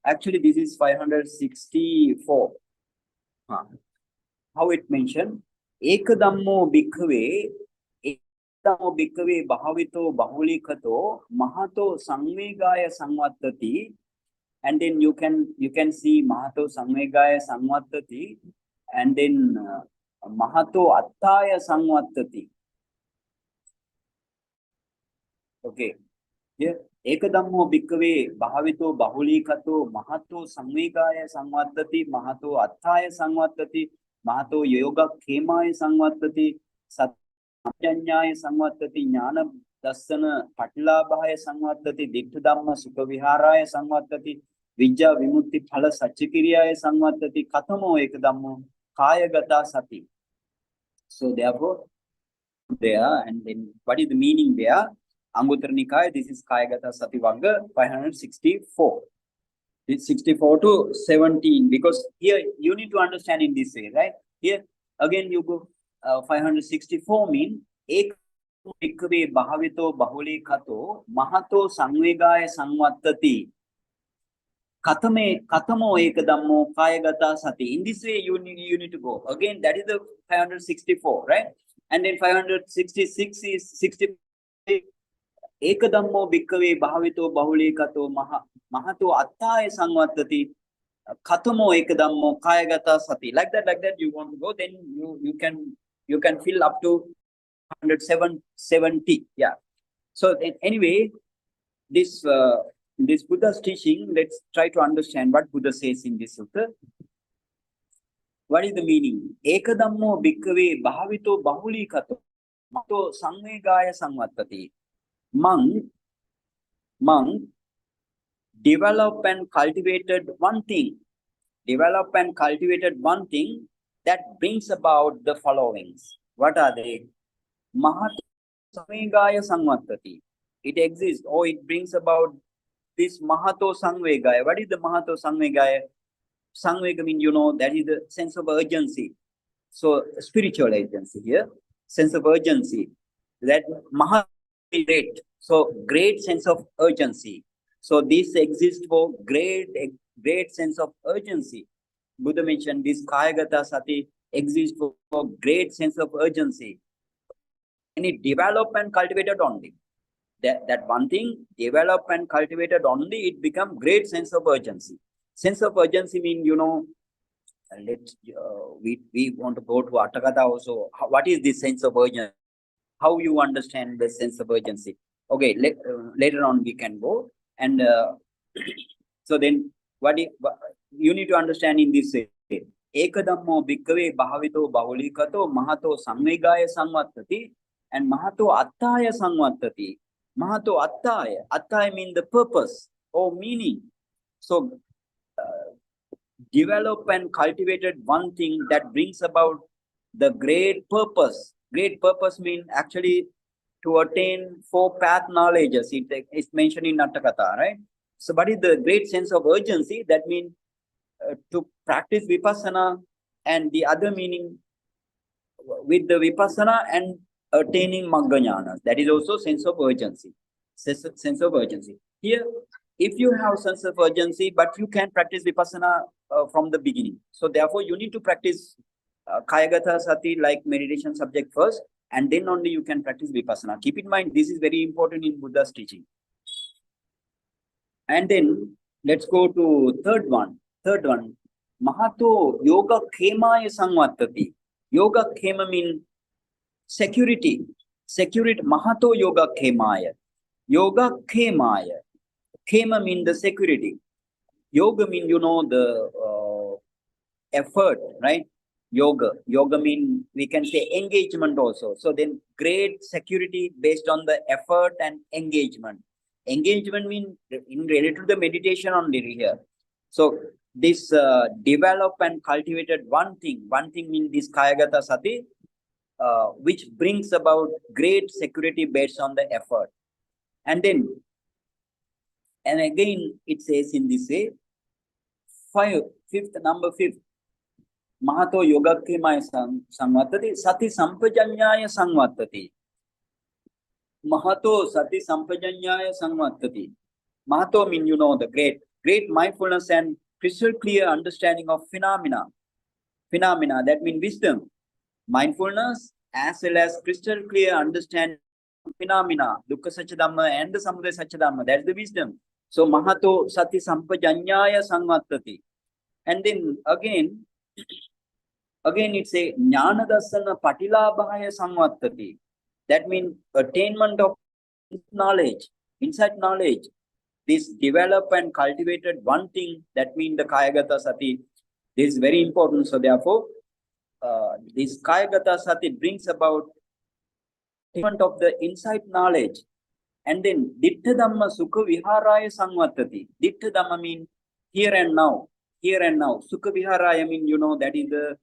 Actually, this is 564. How it mentioned? Ekadammo bhikkhave bhavito bahulikato mahato samvegaya samvattati. And then you can see mahato samvegaya samvattati, and then mahato attaya samvattati. Okay. Here, ekadammo bhikkhave bhavito bahulikato mahato samvegaya samvattati, mahato attaya samvattati, mahato yoga khemaya samvattati, satjanyaya samvattati, jnana dassana patilabhaya samvattati, dittha dhamma sukha viharaya samvattati, vijja vimutti phala satchikiriyaya samvattati, kathamo ekadammo Kāyagata Sati. So therefore, there, and then what is the meaning there? Anguttara Nikaya, this is Kāyagata Sati Vagga 564. It's 64 to 17, because here you need to understand in this way, right? Here again you go 564 mean ek bhikkhave bhavito bahulikato mahato samvegaya samvattati kathamo ekadammo Kāyagata Sati. In this way you need to go. Again, that is the 564, right? And then 566 is 60. Ekadammo bhikkhave bhavito bahulikato mahato attaya samvattati kathamo ekadammo Kāyagata Sati. Like that you want to go, then you can fill up to 170. Yeah. So anyway, this Buddha's teaching, let's try to understand what Buddha says in this sutta. What is the meaning? Ekadammo bhikkhave bhavito bahulikato mahato samvegaya samvattati. Monk develop and cultivated one thing that brings about the followings. What are they? Mahato samvegaya samvattati. It exists, or it brings about this Mahato samvegaya. What is the Mahato samvegaya? Samvega means, you know, that is the sense of urgency. So spiritual agency here, sense of urgency. That Mahato is great. So great sense of urgency. So this exists for great sense of urgency. Buddha mentioned this Kāyagata Sati exists for great sense of urgency. And it developed and cultivated only. That one thing developed and cultivated only, it become great sense of urgency. Sense of urgency means, you know, we want to go to Atthakatha also. What is this sense of urgency? How you understand the sense of urgency? Okay, later on we can go. And so then what you need to understand in this way. Eka dhammo bhikkhave bhavito bahulikato mahato samvegaya samvattati and mahato attaya samvattati. Mahato attaya. Attaya means the purpose or meaning. So, develop and cultivated one thing that brings about the great purpose. Great purpose means actually to attain four path knowledges. It's mentioned in Nattakatha, right? So, what is the great sense of urgency? That means to practice vipassana, and the other meaning with the vipassana and attaining magga jnana. That is also sense of urgency. Sense of urgency. Here, if you have sense of urgency, but you can practice vipassana from the beginning. So therefore, you need to practice Kāyagata Sati like meditation subject first, and then only you can practice vipassana. Keep in mind, this is very important in Buddha's teaching. And then let's go to third one. Mahato yoga khemaya samvattati. Yoga khema means security. Security. Mahato yoga khemaya. Yoga khemaya. Khema means the security. Yoga means, you know, the effort, right? Yoga means, we can say, engagement also. So then great security based on the effort and engagement. Engagement means in related to the meditation only here. So this develop and cultivated one thing means this Kāyagata Sati, which brings about great security based on the effort. And again, it says in this way, number fifth, Mahato yogakkemaya samvattati, sati sampajanyaya samvattati. Mahato sati sampajanyaya samvattati. Mahato means, you know, the great mindfulness and crystal clear understanding of phenomena. Phenomena, that means wisdom. Mindfulness as well as crystal clear understanding of phenomena, dukkha satya dhamma and the samudaya satya dhamma, that's the wisdom. So Mahato sati sampajanyaya samvattati. And then again it's a jnana darsana paṭilābhāya samvattati. That means attainment of knowledge, insight knowledge. This develop and cultivated one thing, that means the Kāyagata Sati. This is very important. So therefore, this Kāyagata Sati brings about attainment of the insight knowledge. And then diṭṭha dhamma sukha viharaya samvattati. Diṭṭha dhamma means here and now. Here and now. Sukha viharaya means, you know, that is the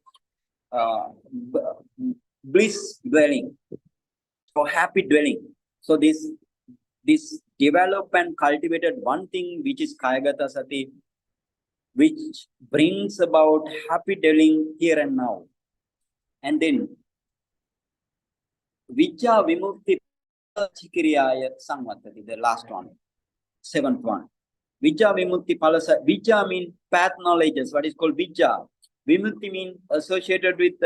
bliss dwelling or happy dwelling. So this develop and cultivated one thing, which is Kāyagata Sati, which brings about happy dwelling here and now. And then Vijja Vimukti Chikiriyaya Samvattati, the last one, seventh one. Vijja Vimukti Palasa. Vijja means path knowledges, what is called Vijja. Vimukti means associated with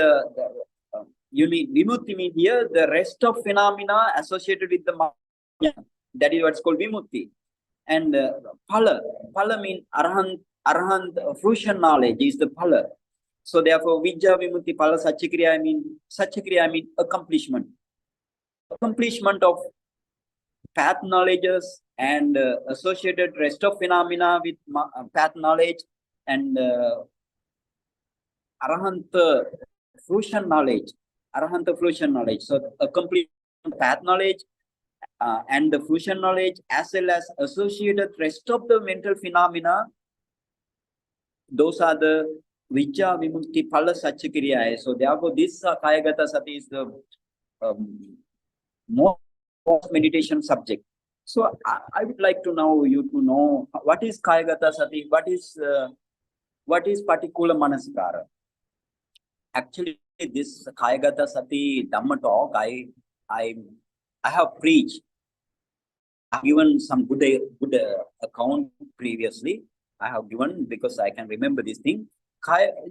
Vimukti means here the rest of phenomena associated with the Maya. That is what's called Vimukti. And Phala means Arahant fruition knowledge is the Phala. So therefore, Vijja Vimukti Phala Satchikriya means accomplishment. Accomplishment of path knowledges and associated rest of phenomena with path knowledge and Arahant fruition knowledge. So accomplishment path knowledge and the fruition knowledge as well as associated rest of the mental phenomena, those are the Vijja Vimukti Phala Satchikriya. So therefore, this Kāyagata Sati is the most meditation subject. So I would like to now you to know what is Kāyagata Sati, what is paṭikūlamanasikāra. Actually, this Kāyagata Sati Dhamma talk, I have preached. I've given some good account previously. I have given because I can remember this thing.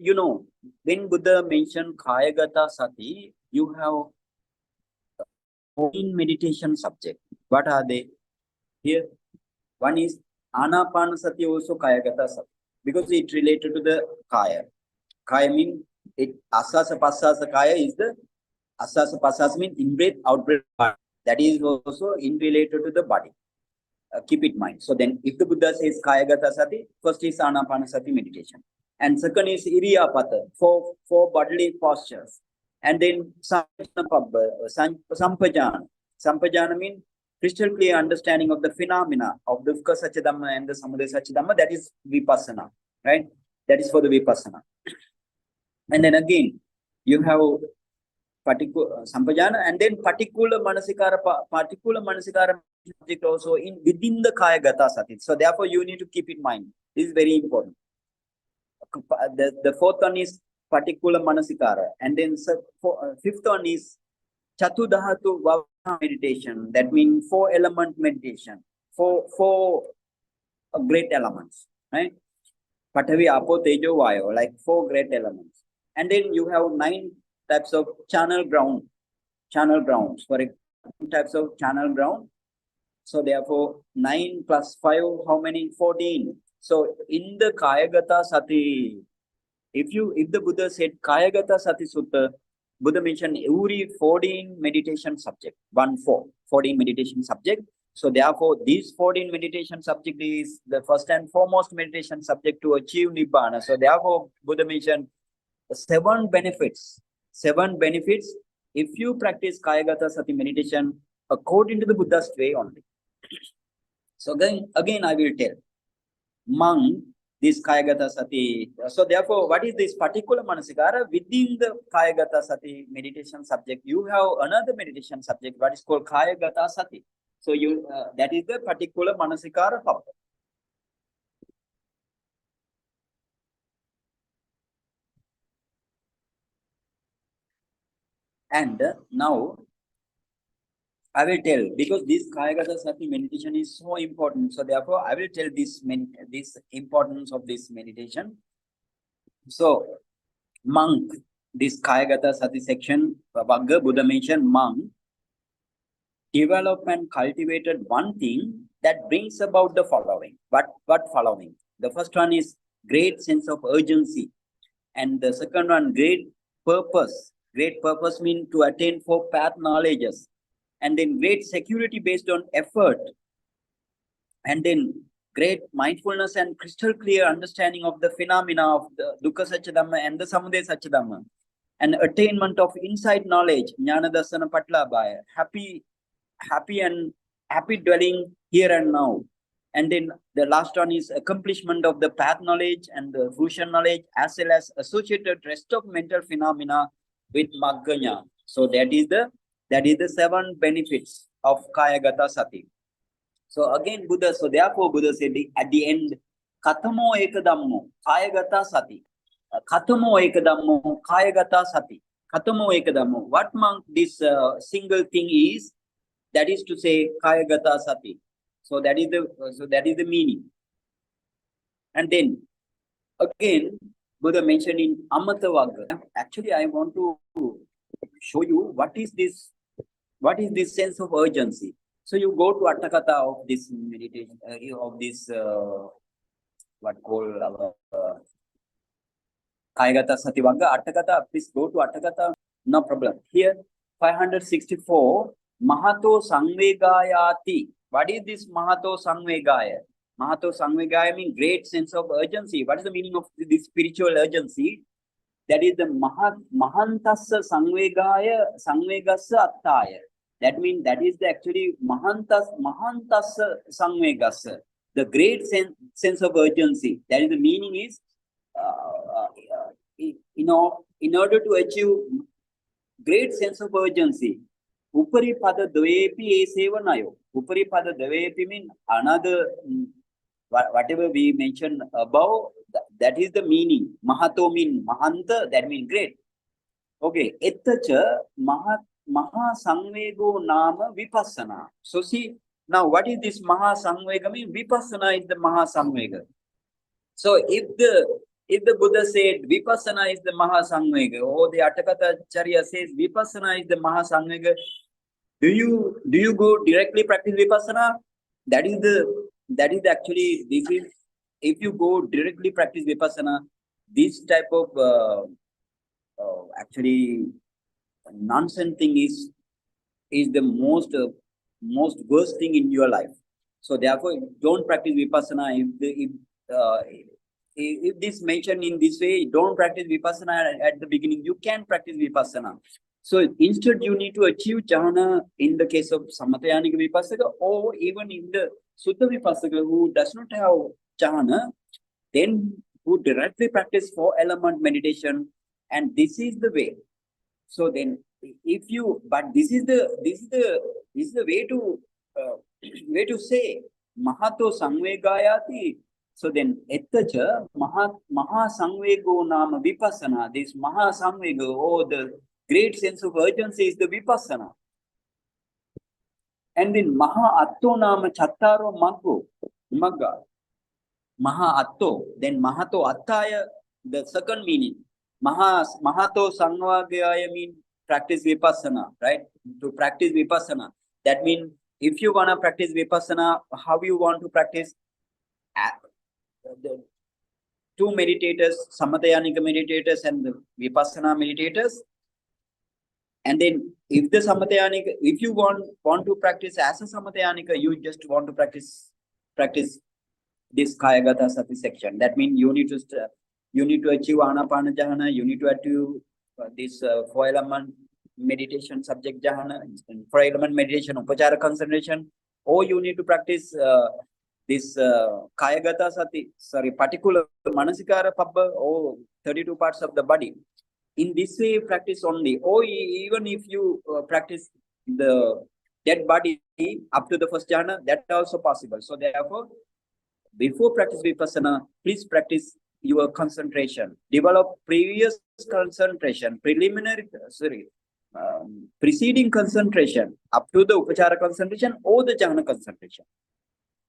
You know, when Buddha mentioned Kāyagata Sati, you have 14 meditation subject. What are they? Here, one is Ānāpānasati, also Kāyagata Sati, because it related to the Kāya. Kāya means it asasa passasa Kāya is the asasa passasa means in breath, out breath. That is also in related to the body. Keep it in mind. So then, if the Buddha says Kāyagata Sati, first is Ānāpānasati meditation. And second is iriyapata, four bodily postures. And then sampajana. Sampajana means crystal clear understanding of the phenomena of dukkha satchidamma and the samudaya satchidamma. That is vipassana, right? That is for the vipassana. And then again, you have sampajana, and then paṭikūlamanasikārapabbaṃ subject also in within the Kāyagata sati. So therefore, you need to keep in mind. This is very important. The fourth one is paṭikūlamanasikāra, and then fifth one is Chatudhatu Vavana meditation. That means 4 element meditation. Four great elements, right? Patavi, Apo, Tejo, Vayo, like 4 great elements. And then you have 9 types of channel grounds. For types of channel ground. So therefore, 9 plus 5, how many? 14. So in the Kāyagata Sati, if the Buddha said Kāyagata Sati Sutta, Buddha mentioned every 14 meditation subject, 14 meditation subject. So therefore, this 14 meditation subject is the first and foremost meditation subject to achieve Nibbana. So therefore, Buddha mentioned 7 benefits. 7 benefits if you practice Kāyagata Sati meditation according to the Buddha's way only. So again I will tell. Among this Kāyagata Sati. So therefore, what is this paṭikūlamanasikāra? Within the Kāyagata Sati meditation subject, you have another meditation subject, what is called Kāyagata Sati. So that is the paṭikūlamanasikārapabbaṃ. And now I will tell, because this Kāyagata Sati meditation is so important. So therefore, I will tell this importance of this meditation. So, monk, this Kāyagata Sati section, Vagga Buddha mentioned monk developed and cultivated one thing that brings about the following. What following? The first one is great sense of urgency. And the second one, great purpose. Great purpose means to attain 4 path knowledges. And then great security based on effort. And then great mindfulness and crystal clear understanding of the phenomena of the dukkha satchidamma and the samudaya satchidamma. And attainment of insight knowledge, jnana darsana paṭlabhaya, happy dwelling here and now. And then the last one is accomplishment of the path knowledge and the fruition knowledge, as well as associated rest of mental phenomena with magga jnana. So that is the 7 benefits of Kāyagata Sati. So again, so therefore Buddha said at the end, Katamo ekadammo Kāyagata Sati. Katamo ekadammo Kāyagata Sati. Katamo ekadammo. What monk this single thing is? That is to say Kāyagata Sati. So that is the meaning. And then again, Buddha mentioned in Amata Vagga. Actually, I want to show you what is this sense of urgency. So you go to Attakatha of this meditation, of this what called Kāyagata Sati Vagga. Attakatha, please go to Attakatha, no problem. Here 564 Mahato Samvegayati. What is this Mahato Samvegaya? Mahato Samvegaya means great sense of urgency. What is the meaning of this spiritual urgency? That is the Mahantassa Samvegassa Attaya. That means that is the actually Mahantassa Samvegassa. The great sense of urgency. That is the meaning is, in order to achieve great sense of urgency, Upari pada dvepi sevanayo. Upari pada dvepi means another, whatever we mentioned above, that is the meaning. Mahato means Mahanta, that means great. Okay. Ettacha Maha Samvego Nama Vipassana. So see, now what is this Maha Samvega mean? Vipassana is the Maha Samvega. So if the Buddha said Vipassana is the Maha Samvega, or the Attakatha Charya says Vipassana is the Maha Samvega, do you go directly practice Vipassana? That is actually, this is, if you go directly practice Vipassana, this type of actually nonsense thing is the most worst thing in your life. So therefore, don't practice Vipassana if this mentioned in this way, don't practice vipassana at the beginning, you can practice vipassana. So instead, you need to achieve jhana in the case of samatyanika vipassaka, or even in the sutta vipassaka who does not have jhana, then who directly practice 4-element meditation, and this is the way. So then, if you, but this is the way to say mahato samvegayati. So then, ettacha maha samvego nama vipassana. This maha samvego, or the great sense of urgency, is the vipassana. And then maha atto nama chattaro magga. Maha atto, then mahato attaya, the second meaning. Mahato samvegaya mean practice vipassana, right? To practice vipassana. That means if you want to practice vipassana, how you want to practice? The two meditators, samatyanika meditators and the vipassana meditators. And then if the samatyanika, if you want to practice as a samatyanika, you just want to practice this Kayagata Sati section. That means you need to achieve Anapana Jhana, you need to achieve this 4-element meditation subject jhana, 4-element meditation upachara concentration, or you need to practice this Kāyāgata Sati, paṭikūlamanasikārapabbaṃ, or 32 parts of the body. In this way, practice only, or even if you practice the dead body up to the first jhana, that also possible. So therefore, before practice vipassana, please practice your concentration. Develop previous concentration, preceding concentration up to the upachara concentration or the jhana concentration,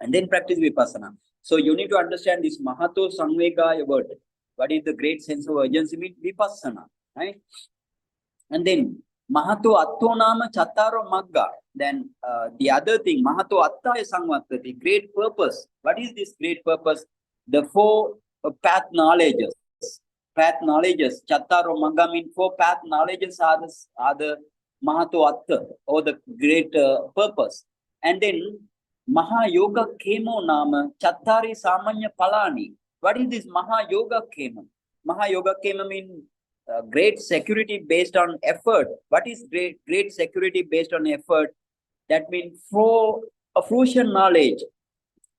and then practice vipassana. So you need to understand this mahato samvegaya word. What is the great sense of urgency mean? Vipassana, right? And then mahato atto nama chattaro magga. Then the other thing, mahato attaya samvattati, great purpose. What is this great purpose? The 4 path knowledges. Path knowledges, chattaro magga mean 4 path knowledges are the mahato atta, or the great purpose. And then maha yoga kemo nama chattari samanya palani. What is this maha yoga kema? Maha yoga kema mean great security based on effort. What is great security based on effort? That means for a fruition knowledge.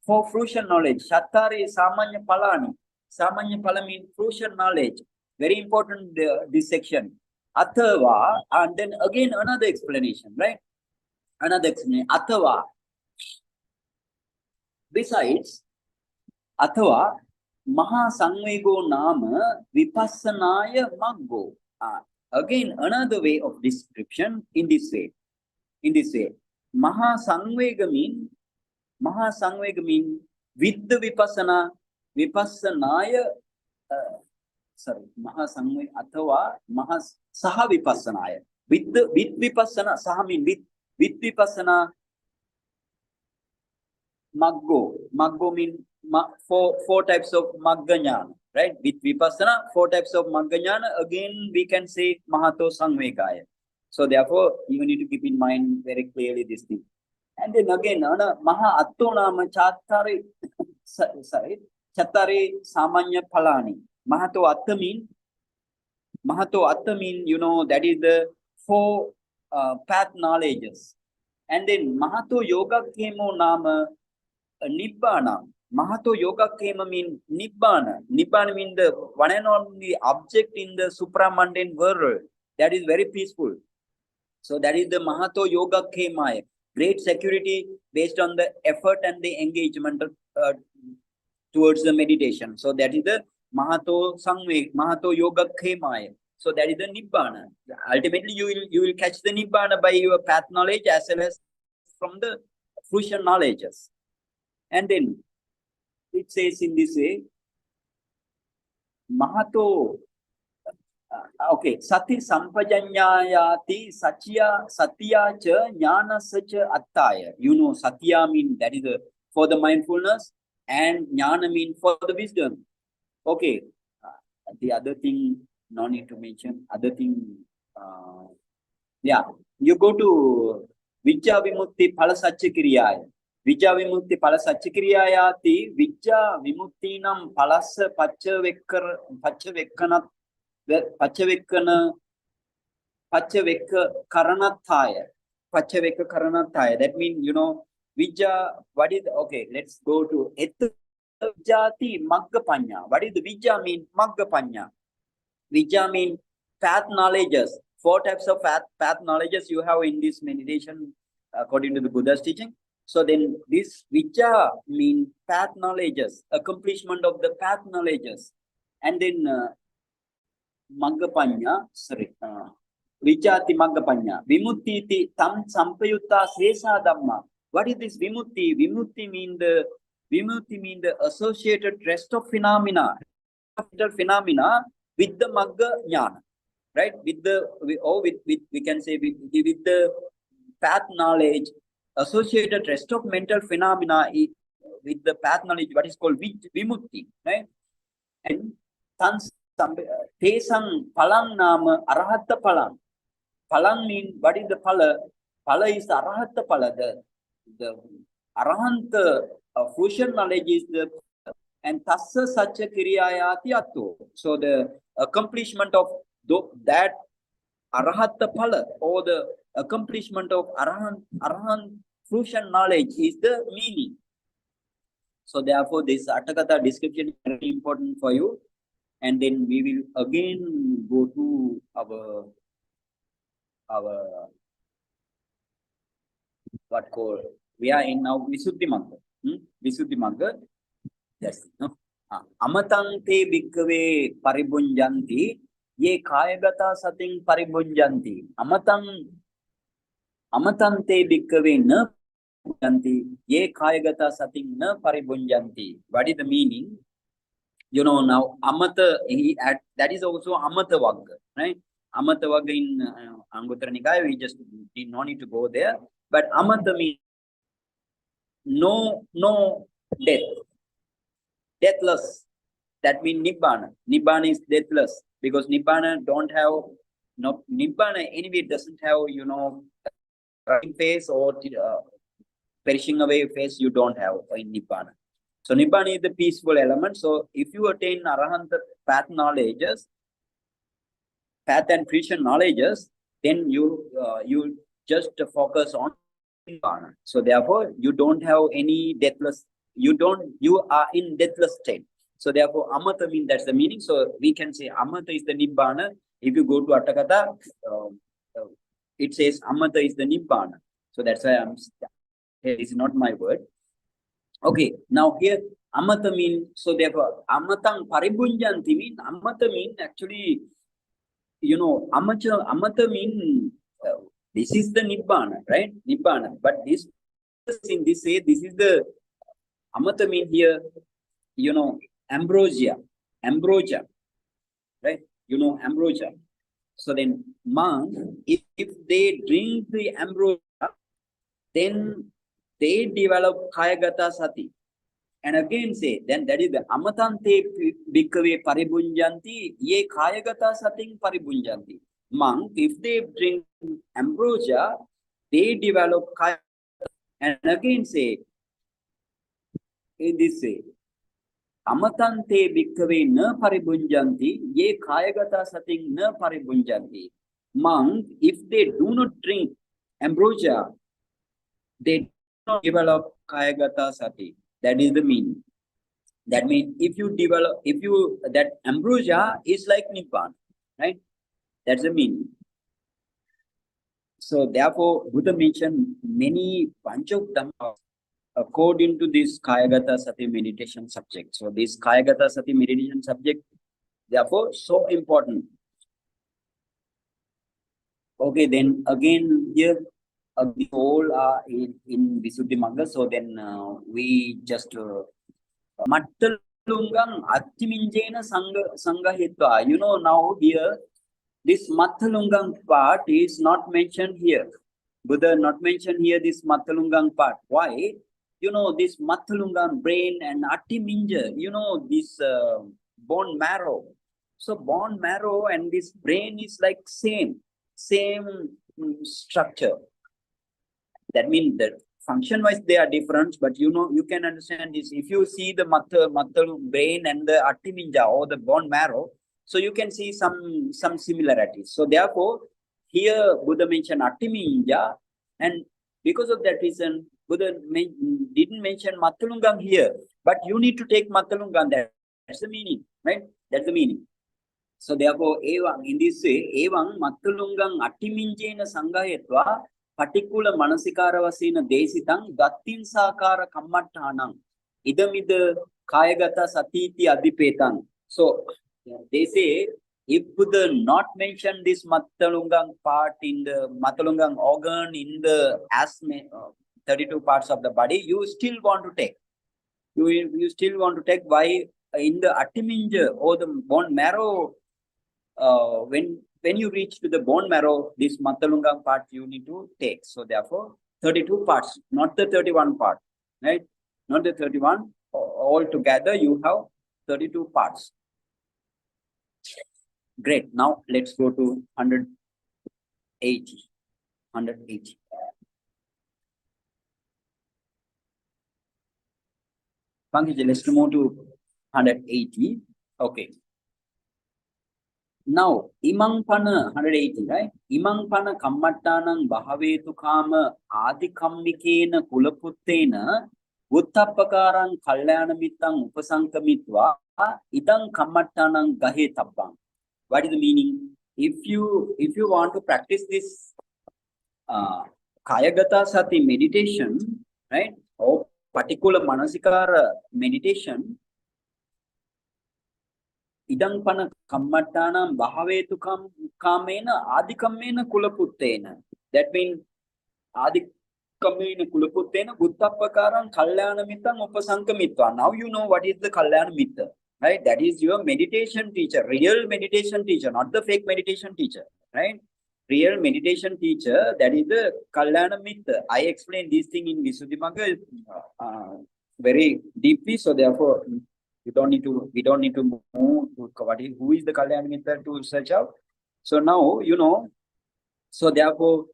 For fruition knowledge, chattari samanya palani. Samanya pala means fruition knowledge. Very important this section. Athava, and then again another explanation, right? Another explanation. Athava. Besides, athava maha samvego nama vipassanaya maggo. Again another way of description in this way. Maha samvega mean with the vipassanaya, maha samvega athava maha saha vipassanaya. With vipassana, saha mean with vipassana maggo mean 4 types of magga jnana, right? With vipassana, 4 types of magga jnana. Again we can say mahato samvegaya. So therefore, you need to keep in mind very clearly this thing. And then again, maha atto nama chattari samanya palani. Mahato atta mean, you know, that is the 4 path knowledges. And then mahato yoga kemo nama nibbana. Mahato yoga kema mean nibbana. Nibbana mean the one and only object in the supramundane world that is very peaceful. So that is the mahato yoga kemaya. Great security based on the effort and the engagement towards the meditation. So that is the mahato yoga kemaya. So that is the nibbana. Ultimately, you will catch the nibbana by your path knowledge as well as from the fruition knowledges. And then it says in this way, mahato, okay, sati sampajanyayati satya cha jnana sacha attaya. You know, satya mean that is for the mindfulness, and jnana mean for the wisdom. Okay, the other thing, no need to mention. Other thing, yeah, you go to Vijja Vimutti Phala Satya Kiriyaya. Vijja vimutti pala sachikiriyayati vijja vimuttinam palassa paccavekkanat paccavekkaranatthaya. That means, you know, vijja, what is, okay, let's go to vijjati maggapanya. What is the vijja mean? Maggapanya. Vijja mean path knowledges. 4 types of path knowledges you have in this meditation according to the Buddha's teaching. So then this vijja mean path knowledges, accomplishment of the path knowledges. And then maggapanya, vijjati maggapanya. Vimuttiti tam sampayutta sesa dhamma. What is this vimutti? Vimutti mean the associated rest of phenomena with the magga jnana, right? With the we can say with the path knowledge, associated rest of mental phenomena with the path knowledge, what is called vimutti, right? And tesang palang nama arahatta palang. Palang mean, what is the pala? Pala is the arahatta pala. The arahanta fruition knowledge is the, and tassa sacha kiriyayati atto. So the accomplishment of that arahatta pala, or the accomplishment of arahant fruition knowledge is the meaning. So therefore this Atthakatha description is very important for you. And then we will again go to our what called, we are in now Visuddhi Magga. Visuddhi Magga. Yes. No. Amatang te bhikkave paribhunjanti ye kāyagata sating paribhunjanti. Amatang te bhikkave na paribhunjanti ye kāyagata sating na paribhunjanti. What is the meaning? You know, now amata, that is also amata vagga, right? Amata vagga in Anguttara Nikaya, we just did not need to go there. But amata means no death, deathless. That means nibbana. Nibbana is deathless, because nibbana don't have, no, nibbana anyway doesn't have, you know, phase or perishing away phase. You don't have in nibbana. So nibbana is the peaceful element. So if you attain arahanta path knowledges, path and fruition knowledges, then you just focus on nibbana. So therefore you don't have any deathless, you are in deathless state. So therefore amata means, that's the meaning. So we can say amata is the nibbana. If you go to Atthakatha, it says amata is the nibbana. So that's why here is not my word. Okay, now here amata mean, so therefore amatang paribhunjanti mean, amata mean actually, you know, amata mean this is the nibbana, right? Nibbana. But this in this say this is the amata mean here, you know, ambrosia, right? You know, ambrosia. So then monks, if they drink the ambrosia, then they develop Kāyagata sati. And again say, then that is the amatante bhikkave paribhunjanti ye Kāyagata sating paribhunjanti. Monk, if they drink ambrosia, they develop Kāyagata. And again say, in this say, amatante bhikkave na paribhunjanti ye Kāyagata sating na paribhunjanti. Monk, if they do not drink ambrosia, they develop Kāyagata sati. That is the meaning. That means that ambrosia is like nibbana, right? That's the meaning. So therefore, Buddha mentioned many bunch of dhammas according to this Kāyagata sati meditation subject. So this Kāyagata sati meditation subject, therefore, so important. Okay, then again here, we all are in Visuddhi Magga. So then we just Mattalungang Attiminjena Sangahitva. You know, now here this Mattalungang part is not mentioned here. Buddha not mentioned here this Mattalungang part. Why? You know, this Mattalungang brain and Attiminja, you know, this bone marrow. So bone marrow and this brain is like same structure. That means that function wise they are different, but you can understand this. If you see the mattal brain and the atiminja or the bone marrow, so you can see some similarities. So therefore, here Buddha mentioned atiminja, and because of that reason, Buddha didn't mention mattalungang here, but you need to take mattalungang. That's the meaning, right? That's the meaning. So therefore, evang, in this way, evang mattalungang atiminjena sangayatva paṭikūlamanasikāravasena desitang gattin sākara kammattānang idamida kāyagata satiti adipetang. So they say, if Buddha not mention this mattalungang part in the mattalungang organ in the 32 parts of the body, you still want to take. You still want to take. Why? In the atiminja or the bone marrow, when you reach to the bone marrow, this mattalungang part you need to take. So therefore, 32 parts, not the 31 part, right? Not the 31. All together you have 32 parts. Great. Now let's go to 180. 180. Pankaj, let's move to 180. Okay. Now, imang pana 180, right? Imang pana kammattānang bhavetu kāma ādikammikena kulaputtena uttappakāraṃ kaļāyanamittaṃ upasankamitva idang kammattānang gahetabbam. What is the meaning? If you want to practice this Kāyagata Sati meditation, right? Or paṭikūlamanasikāra meditation, idang pana kammattānam bhavetu kāmena ādikammena kulaputtena. That means ādikammena kulaputtena uttappakāraṃ kaļāyanamittaṃ upasankamitva. Now you know what is the kaļāyanamitta, right? That is your meditation teacher, real meditation teacher, not the fake meditation teacher, right? Real meditation teacher, that is the Kāyānupassanā. I explained this thing in Visuddhimagga very deeply, so therefore we don't need to move to who is the Kāyānupassanā to search out. So now you know. So therefore,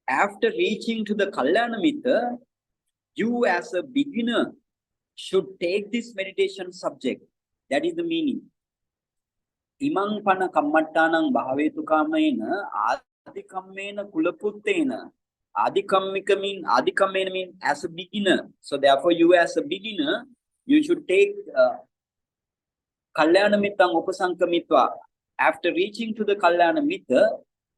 after reaching to the Kāyānupassanā, you as a beginner should take this meditation subject. That is the meaning. Imang pana kammattānang bhavetu kāmena ādikammena kulaputtena. Ādikammika mean ādikammena mean as a beginner. So therefore, you as a beginner, you should take kaļāyanamittaṃ upasankamitva. After reaching to the kaļāyanamitta,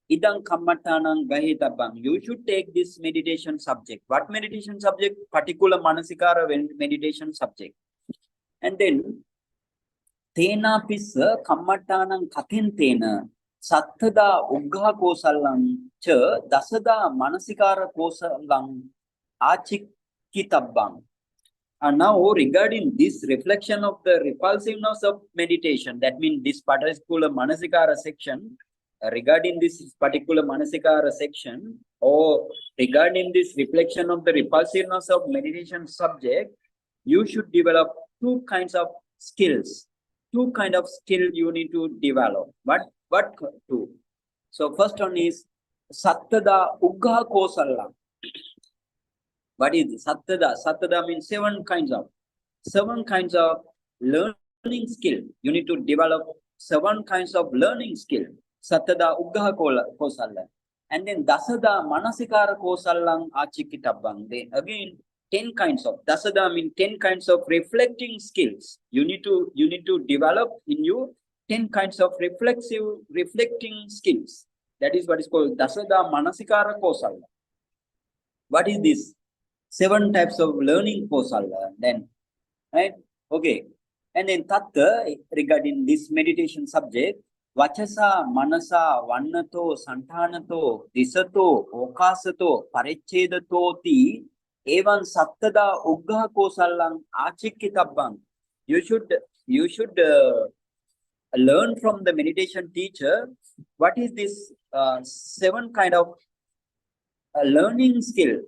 idang kammattānang gahetabbam. You should take this meditation subject. What meditation subject? Paṭikūlamanasikāra meditation subject. And then tena pissa kammattānang katentena sattada uggha kosallaṃ cha dasada manasikara kosallaṃ ācikkitabbam. And now regarding this reflection of the repulsiveness of meditation, that means this paṭikūlamanasikāra section, regarding this paṭikūlamanasikāra section, or regarding this reflection of the repulsiveness of meditation subject, you should develop two kinds of skills. Two kinds of skill you need to develop. What two? So first one is sattada uggha kosallaṃ. What is this? Sattada? Sattada means seven kinds of learning skill. You need to develop 7 kinds of learning skill. Sattada uggha kosallaṃ. And then dasada manasikara kosallaṃ ācikkitabbam. Then again 10 kinds of dasada mean 10 kinds of reflecting skills. You need to develop in you 10 kinds of reflecting skills. That is what is called dasada manasikara kosalla. What is this? 7 types of learning kosalla. Then, right? Okay. And then tatta, regarding this meditation subject, vachasa manasa vannato santanato disato okasato parichchedato evan sattada uggha kosallaṃ ācikkitabbam. You should learn from the meditation teacher what is this 7 kind of learning skill.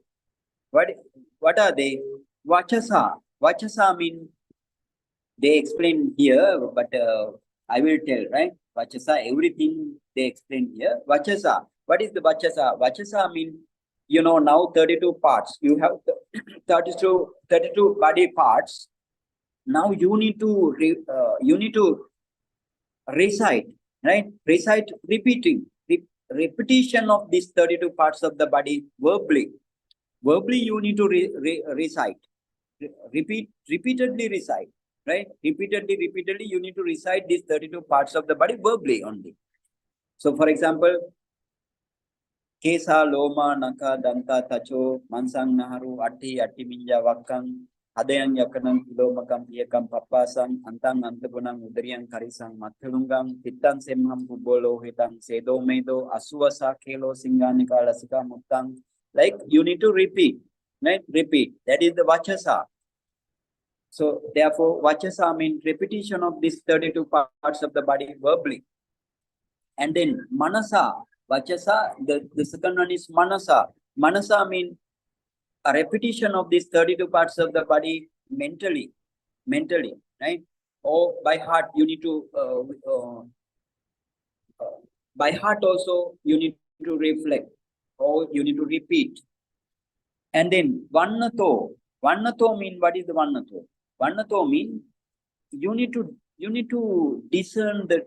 What are they? Vachasa mean they explain here, but I will tell, right? Vachasa, everything they explain here. Vachasa. What is the vachasa? Vachasa mean you know, now 32 parts. You have 32 body parts. Now you need to recite, right? Recite, repeating, repetition of these 32 parts of the body verbally. Verbally, you need to recite, repeatedly recite, right? Repeatedly, you need to recite these 32 parts of the body verbally only. So, for example, Kesa, Loma, Naka, Danta, Tacho, Mansang, Naharu, Atti, Atti, Minja, Wakang, Adayang, Yakanang, Lomakam, Yakam, Papasang, Antang, Antagunang, Udriang, Karisang, Matulungang, Hitan, Semham, Pubolo, Hitan, Sedo, Medo, Asuasa, Kelo, Singanika, Lasika, Mutang. Like you need to repeat, right? Repeat. That is the Vachasa. So, therefore, Vachasa means repetition of these 32 parts of the body verbally. And then Manasa, Vachasa, the second one is Manasa. Manasa means a repetition of these 32 parts of the body mentally, right? Or by heart, you need to, by heart also, you need to reflect, or you need to repeat. And then Vannato. Vannato means, what is the Vannato? Vannato means you need to discern the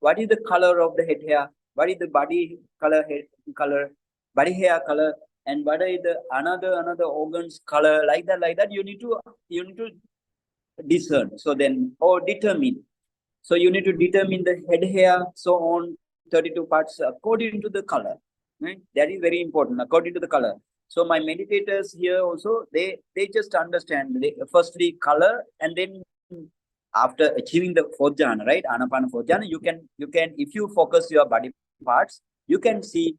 what is the color of the head hair, what is the body color, body hair color, and what is the another organs color, like that. You need to discern. So then, or determine. So you need to determine the head hair, so on 32 parts according to the color. Right? That is very important, according to the color. So my meditators here also, they just understand firstly color, and then after achieving the fourth jhana, right? Anapana fourth jhana, you can, if you focus your body parts, you can see,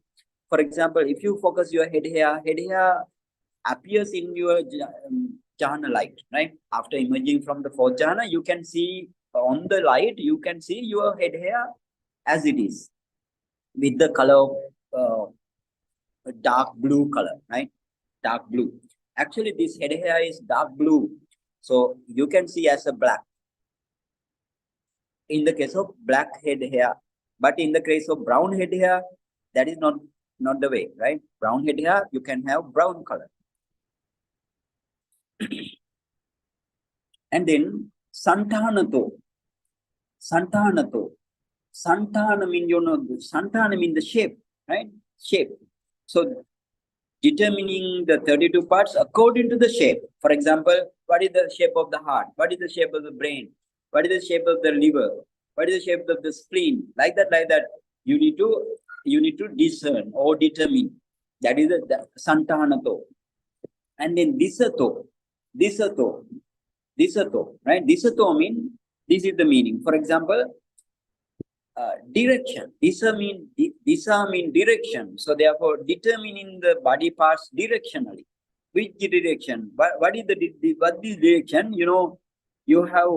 for example, if you focus your head hair appears in your jhana light, right? After emerging from the fourth jhana, you can see on the light, you can see your head hair as it is, with the color of dark blue color, right? Dark blue. Actually, this head hair is dark blue, so you can see as a black in the case of black head hair. But in the case of brown head hair, that is not the way, right? Brown head hair, you can have brown color. And then Santanato. Santana means, you know, Santana means the shape, right? Shape. So determining the 32 parts according to the shape. For example, what is the shape of the heart? What is the shape of the brain? What is the shape of the liver? What is the shape of the spleen? Like that. You need to discern or determine. That is the Santanato. And then Disato, right? Disato means, this is the meaning. For example, direction. Disa mean direction. So therefore, determining the body parts directionally. Which direction? What is the direction? You know, you have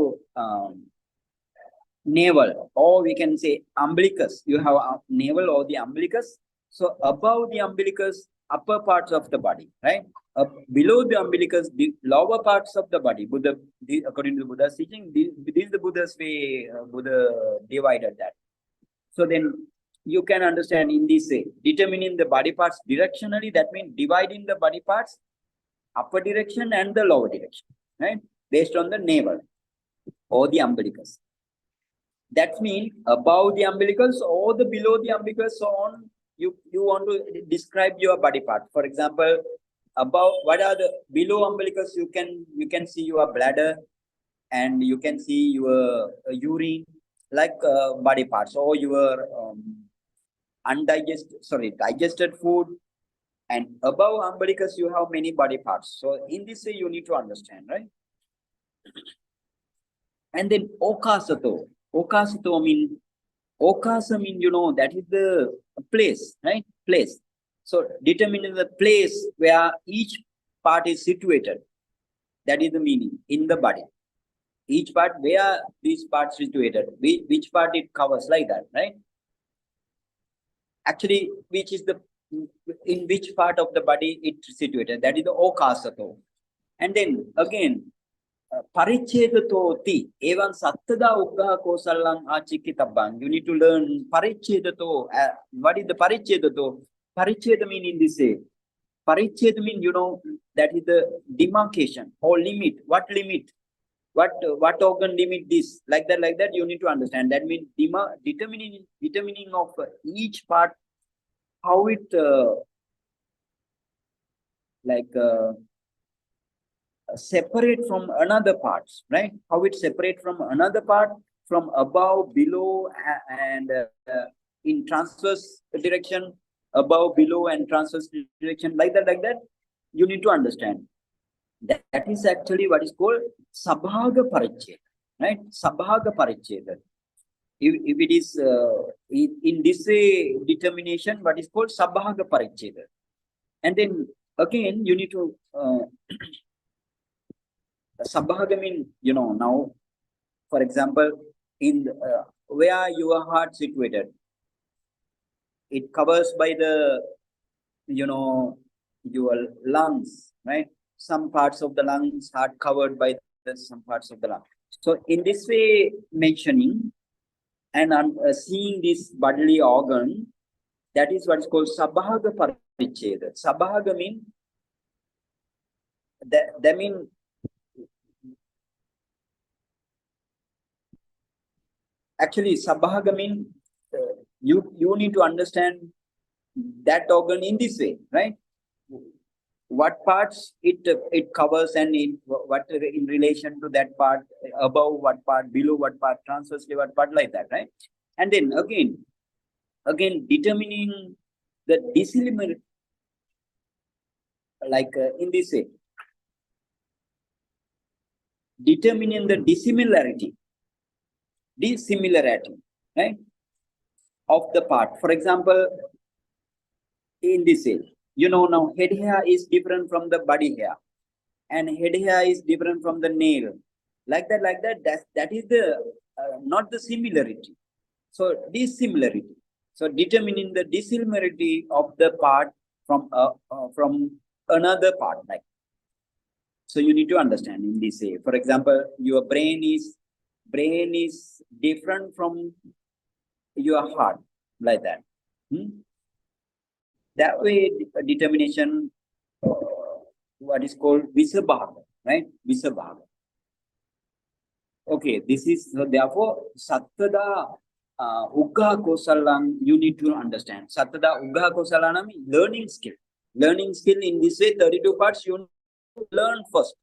navel, or we can say umbilicus. You have a navel or the umbilicus. So above the umbilicus, upper parts of the body, right? Below the umbilicus, the lower parts of the body. Buddha, according to Buddha's teaching, this is the Buddha's way. Buddha divided that. So then you can understand in this way, determining the body parts directionally, that means dividing the body parts upper direction and the lower direction, right? Based on the navel or the umbilicus. That means above the umbilicus or the below the umbilicus, so on, you want to describe your body part. For example, above, what are the below umbilicus? You can see your bladder, and you can see your urine, like body parts, or your digested food. And above umbilicus, you have many body parts. So in this way, you need to understand, right? And then Okasato. Okasa mean, you know, that is the place, right? Place. So determining the place where each part is situated. That is the meaning in the body. Each part, where these parts situated, which part it covers, like that, right? Actually, in which part of the body it situated, that is the Okasato. And then again, Parichedato evan sattada uggaha kosallang achikitabbang. You need to learn Parichedato. What is the Parichedato? Paricheda mean in this way. Paricheda means, that is the demarcation or limit. What limit? What organ limit this? Like that, you need to understand. That means determining of each part, how it separate from another parts, right? How it separate from another part, from above, below, and in transverse direction, above, below, and transverse direction, like that, you need to understand. That is actually what is called sabhaga paricheda, right? Sabhaga paricheda. If it is in this way determination, what is called sabhaga paricheda. And then again, you need to sabhaga mean, now, for example, in where your heart situated, it covers by the, your lungs, right? Some parts of the lungs are covered by some parts of the lung. So in this way, mentioning and seeing this bodily organ, that is what is called sabhaga paricheda. Sabhaga mean that mean actually sabhaga mean you need to understand that organ in this way, right? What parts it covers, and what in relation to that part, above what part, below what part, transversely what part, like that, right? And then again determining the dissimilarity, like in this way, determining the dissimilarity, right, of the part. For example, in this way, now head hair is different from the body hair, and head hair is different from the nail, like that. That is the not the similarity. So dissimilarity. So determining the dissimilarity of the part from another part, like. So you need to understand in this way. For example, your brain is different from your heart, like that. That way, determination, what is called visabhaga, right? Visabhaga. Okay, this is, so therefore, sattada ugga kosalam, you need to understand. Sattada ugga kosalam means learning skill. Learning skill in this way, 32 parts, you learn first.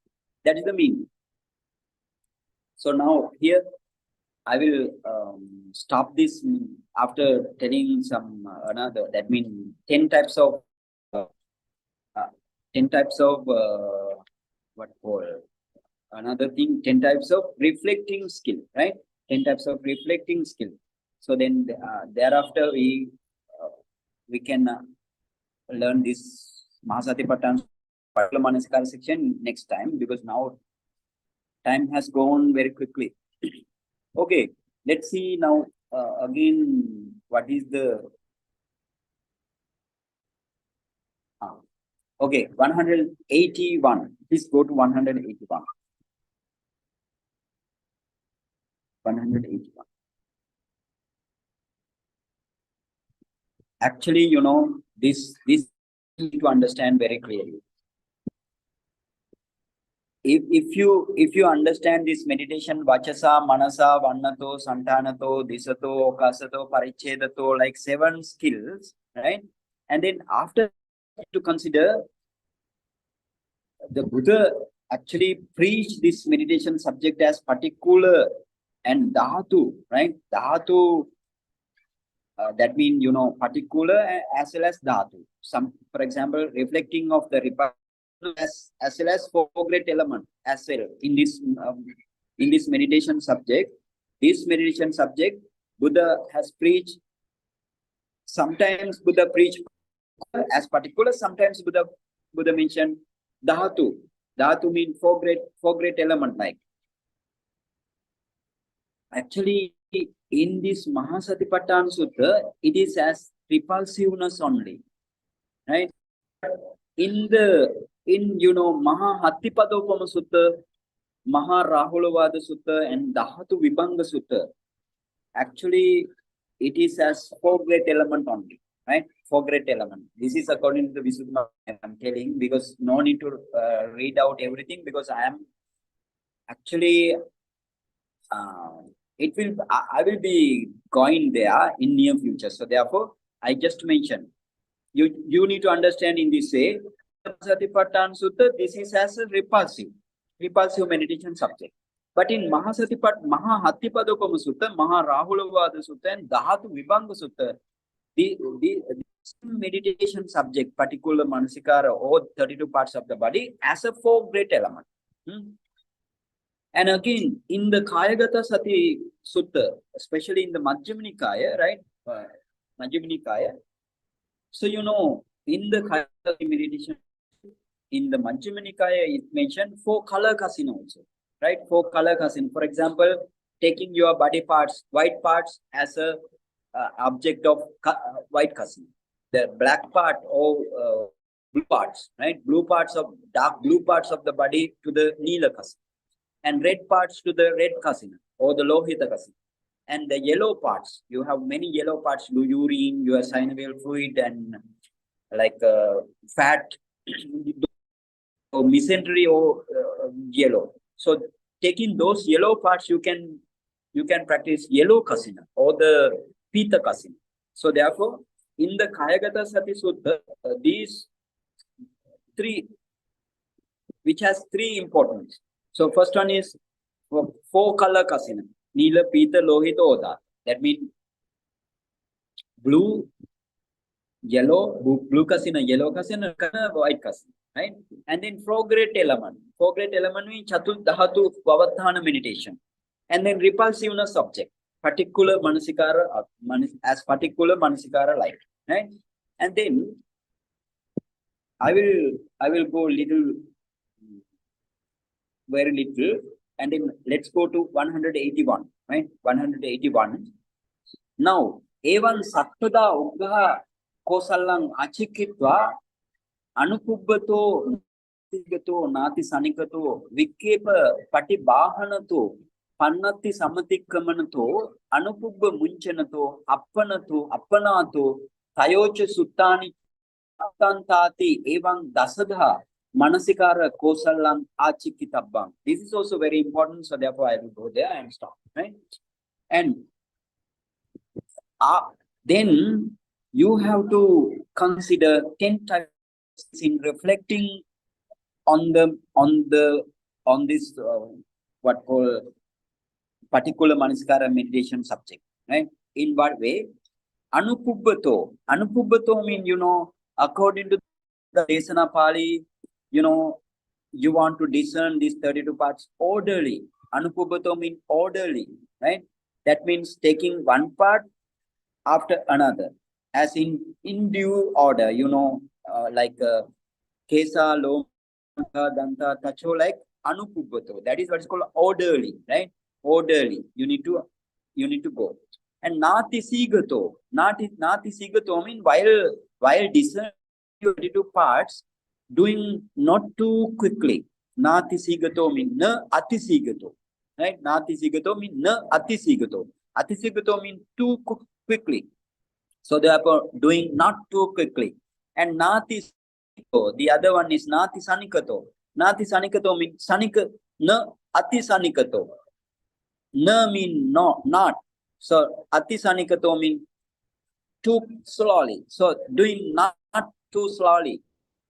That is the meaning. So now here, I will stop this after telling some another, that means 10 types of what called another thing, 10 types of reflecting skill, right? 10 types of reflecting skill. So then thereafter we can learn this Mahasatipatthana paṭikūlamanasikāra section next time, because now time has gone very quickly. Okay, let's see now again what is the okay, 181. Please go to 181. 181. Actually, this you need to understand very clearly. If you understand this meditation, vachasa, manasa, vannato, santanato, disato, okasato, parichedato, like 7 skills, right? And then after, to consider, the Buddha actually preached this meditation subject as paṭikūla and dhatu, right? Dhatu, that means, paṭikūla as well as dhatu. Some, for example, reflecting of the as well as 4 great elements as well in this meditation subject. This meditation subject, Buddha has preached. Sometimes Buddha preached as paṭikūla. Sometimes Buddha mentioned dhatu. Dhatu means 4 great element, like. Actually, in this Mahasatipatthana Sutta, it is as repulsiveness only, right? In Maha Hattipadopama Sutta, Maha Rahulavada Sutta, and Dhatu Vibhanga Sutta, actually it is as 4 great element only. right? Four great elements. This is according to the Visuddhimagga I'm telling, because no need to read out everything, because I am actually I will be going there in near future. So therefore, I just mentioned, you need to understand in this way, Satipatthana Sutta, this is as a repulsive meditation subject. But in Mahahattipadopama Sutta, Maharahulawada Sutta, and Dhatu Vibhanga Sutta, the meditation subject, paṭikūlamanasikāra, or 32 parts of the body, as a four great element. And again, in the Kāyagata Sati Sutta, especially in the Majjhima Nikāya, right? Majjhima Nikāya. So, you know, in the Kāyagata meditation, in the Majjhima Nikāya, it mentioned four color kasina also, right? Four color kasina. For example, taking your body parts, white parts, as a object of white kasina. The black part or blue parts, right? Dark blue parts of the body to the Nila kasina. And red parts to the red kasina or the lohita kasina. And the yellow parts, you have many yellow parts, urine, your synovial fluid, and like fat, or mesentery, or yellow. So taking those yellow parts, you can practice yellow kasina or the pita kasina. So therefore, in the Kāyagata Sati Sutta, these three, which has three importance. So first one is four color kasina. Nila, Pita, Lohita, Oda. That means blue, yellow, blue kasina, yellow kasina, white kasina. Right? And then four great element. Four great element means Chatul Dhatu Vavatthana meditation. And then repulsiveness subject. Paṭikūlamanasikāra, as paṭikūlamanasikāra like. Right? And then I will go little, very little, and then let's go to 181, right? 181. Now, evan sattvada uggaha kosallang achikitva anupubbato tigato nati sanikato vikkepa patibahanato pannati samatikkamanato anupubba munchanato appanato tayocha suttani attantati evan dasadha Manasikara kosallam achikitabbam. This is also very important, so therefore I will go there and stop. Right? And then you have to consider 10 types in reflecting on this what called paṭikūlamanasikāra meditation subject. Right? In what way? Anupubbato. Anupubbato means, you know, according to the Desana Pali, you know, you want to discern these 32 parts orderly. Anupubbato means orderly, right? That means taking one part after another, as in due order, you know, like Kesa, Loma, Danta, Tacho, like Anupubbato. That is what is called orderly, right? Orderly. You need to go. And Nati Sigato. Nati Sigato means while discerning 32 parts, doing not too quickly. Nati sigato means na ati sigato. Right? Nati sigato means na ati sigato. Ati sigato means too quickly. So therefore, doing not too quickly. And nati sigato, the other one is nati sanikato. Nati sanikato means sanika na ati sanikato. Na means no, not. So ati sanikato means too slowly. So doing not too slowly.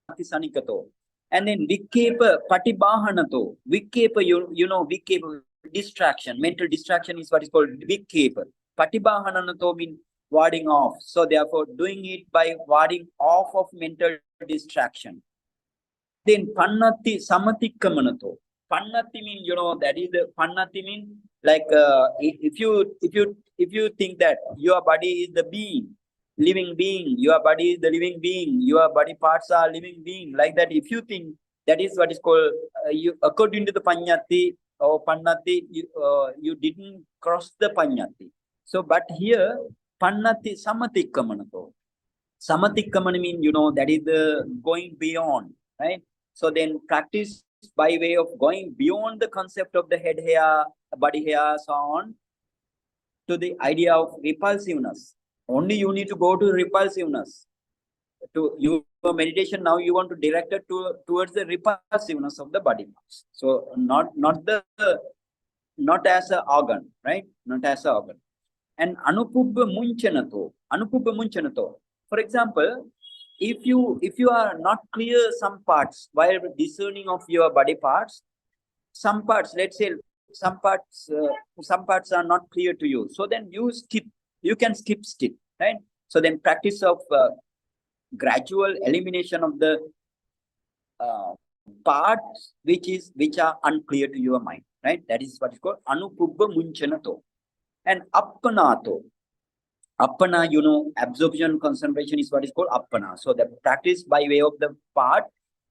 And then vikkepa patibahanato. Vikkepa, you know, vikkepa, distraction. Mental distraction is what is called vikkepa. Patibahanato means warding off. So therefore, doing it by warding off of mental distraction. Then pannati samatikkamanato. Pannati means, you know, that is the pannati means like if you think that your body is the being, living being, your body is the living being, your body parts are living being, like that. If you think, that is what is called, you according to the panyati or pannati, you didn't cross the panyati. So, but here, pannati samatikkamanato. Samatikkamana means, you know, that is the going beyond, right? So then practice by way of going beyond the concept of the head hair, body hair, so on, to the idea of repulsiveness. Only you need to go to repulsiveness. To your meditation now, you want to direct it towards the repulsiveness of the body. So not as an organ, right? Not as an organ. And anupubba munchanato. For example, if you are not clear some parts while discerning of your body parts, some parts, let's say some parts are not clear to you. So then you can skip, right? So then practice of gradual elimination of the parts which are unclear to your mind, right? That is what is called anupubba munchanato. And appanato. Appana, absorption concentration is what is called appana. So the practice by way of the part,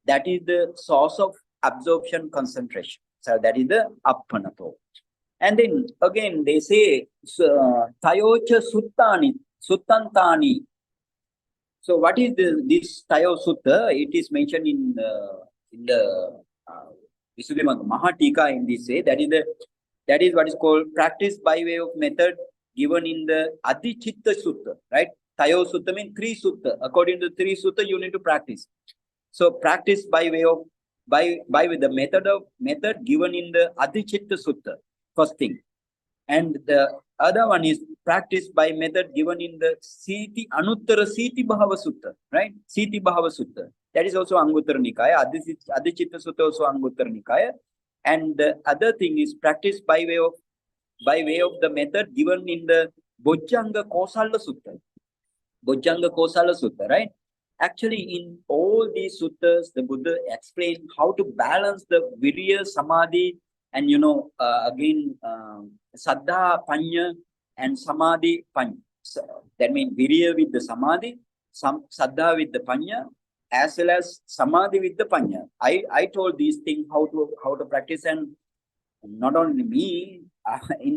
that is the source of absorption concentration. So that is the appanato. And then again they say tayocha suttantani. So what is this tayo sutta? It is mentioned in the Visuddhimagga Mahatika in this way. That is what is called practice by way of method given in the Adichitta Sutta, right? Tayo Sutta means 3 Sutta. According to 3 Sutta, you need to practice. So practice by way of with the method given in the Adichitta Sutta, first thing. And the other one is practice by method given in the Anuttara Siti Bhava Sutta, right? Siti Bhava Sutta. That is also Anguttara Nikaya. Adichitta Sutta also Anguttara Nikaya. And the other thing is practice by way of the method given in the Bojjhanga Kosala Sutta. Bojjhanga Kosala Sutta, right? Actually, in all these suttas, the Buddha explained how to balance the Virya, Samadhi, and again, Saddha, Panya, and Samadhi, Panya. So, that means Virya with the Samadhi, Saddha with the Panya, as well as Samadhi with the Panya. I told these things how to practice, and not only me. When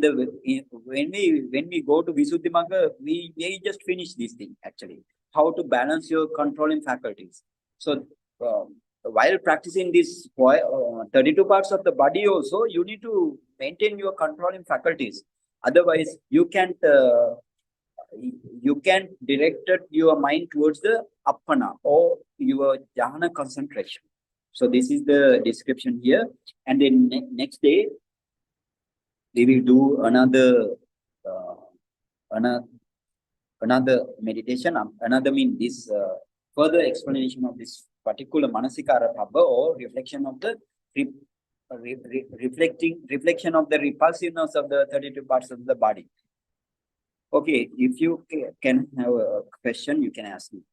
we go to Visuddhimagga, we just finish this thing actually. How to balance your controlling faculties. So while practicing this 32 parts of the body also, you need to maintain your controlling faculties. Otherwise, you can't direct your mind towards the appana or your jhana concentration. So this is the description here. And then next day, we will do another meditation. Another mean this further explanation of this paṭikūlamanasikārapabbaṃ or reflection of the reflection of the repulsiveness of the 32 parts of the body. Okay, if you can have a question, you can ask me.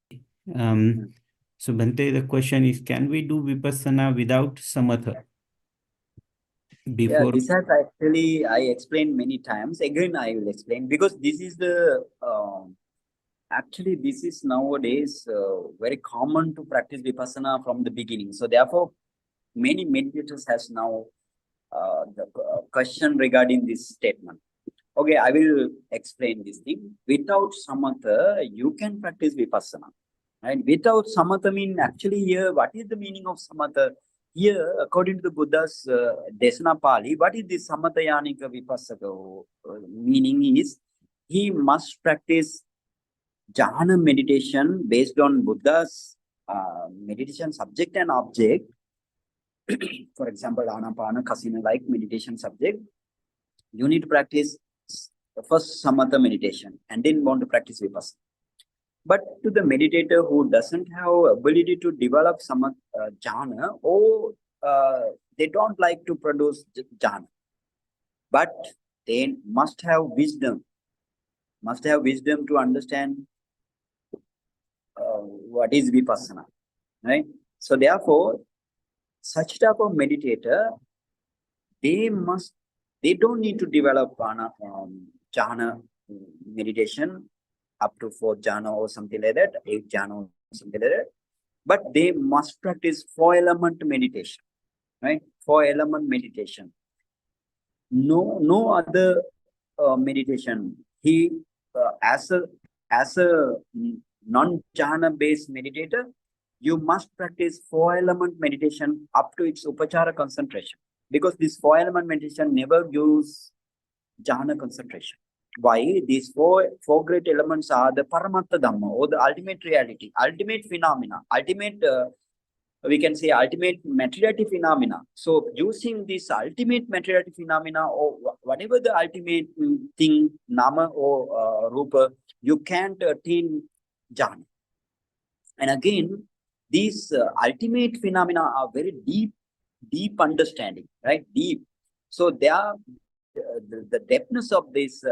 So Bhante, the question is, can we do vipassana without samatha? Before... Yeah, this has actually I explained many times. Again, I will explain, because this is the actually this is nowadays very common to practice vipassana from the beginning. So therefore, many meditators has now the question regarding this statement. Okay, I will explain this thing. Without samatha, you can practice vipassana. Right? Without samatha mean actually here, what is the meaning of samatha? Here, according to the Buddha's Desana Pali, what is this Samatayanika Vipassaka meaning is, he must practice jhana meditation based on Buddha's meditation subject and object. For example, Anapana, Kasina like meditation subject. You need to practice first Samatha meditation and then want to practice Vipassana. But to the meditator who doesn't have ability to develop jhana, or they don't like to produce jhana, but they must have wisdom. Must have wisdom to understand what is vipassana, right? So therefore, such type of meditator, they don't need to develop jhana meditation up to 4 jhana or something like that, 8 jhana or something like that. But they must practice 4-element meditation, right? 4-element meditation. No other meditation. He as a non-jhana based meditator, you must practice 4-element meditation up to its upachara concentration, because this 4-element meditation never gives jhana concentration. why these four great elements are the Paramatta Dhamma, or the ultimate reality, ultimate phenomena, ultimate we can say ultimate materiality phenomena. So using this ultimate materiality phenomena, or whatever the ultimate thing, nama or rupa, you can't attain jhana. And again, these ultimate phenomena are very deep understanding, right? Deep. So they are the depthness of this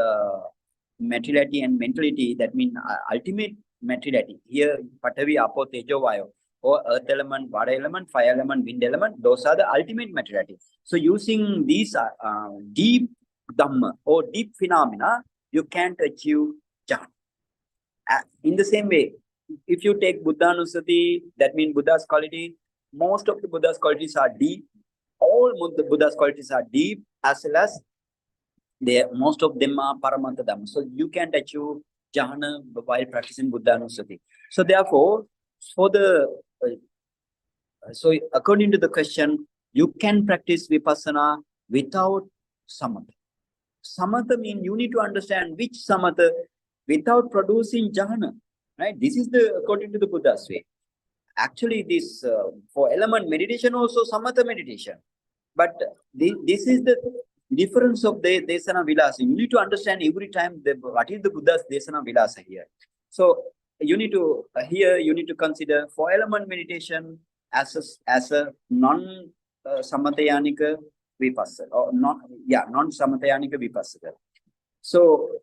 materiality and mentality, that means ultimate materiality. Here, Patavi, Apo, Tejo, Vayo, or earth element, water element, fire element, wind element, those are the ultimate materiality. So using these deep Dhamma or deep phenomena, you can't achieve jhana. In the same way, if you take Buddhanusati, that means Buddha's quality, most of the Buddha's qualities are deep. All the Buddha's qualities are deep, as well as most of them are Paramatta Dhamma. So you can't achieve jhana while practicing Buddhanusati. So therefore, so according to the question, you can practice Vipassana without Samatha. Samatha means you need to understand which Samatha without producing jhana, right? This is the according to the Buddha's way. Actually, this for element meditation also Samatha meditation, but this is the difference of the Desana Vilasa. You need to understand every time what is the Buddha's Desana Vilasa here. So you need to here you need to consider for element meditation as a non Samathayanika Vipassana, or non Samathayanika Vipassana. So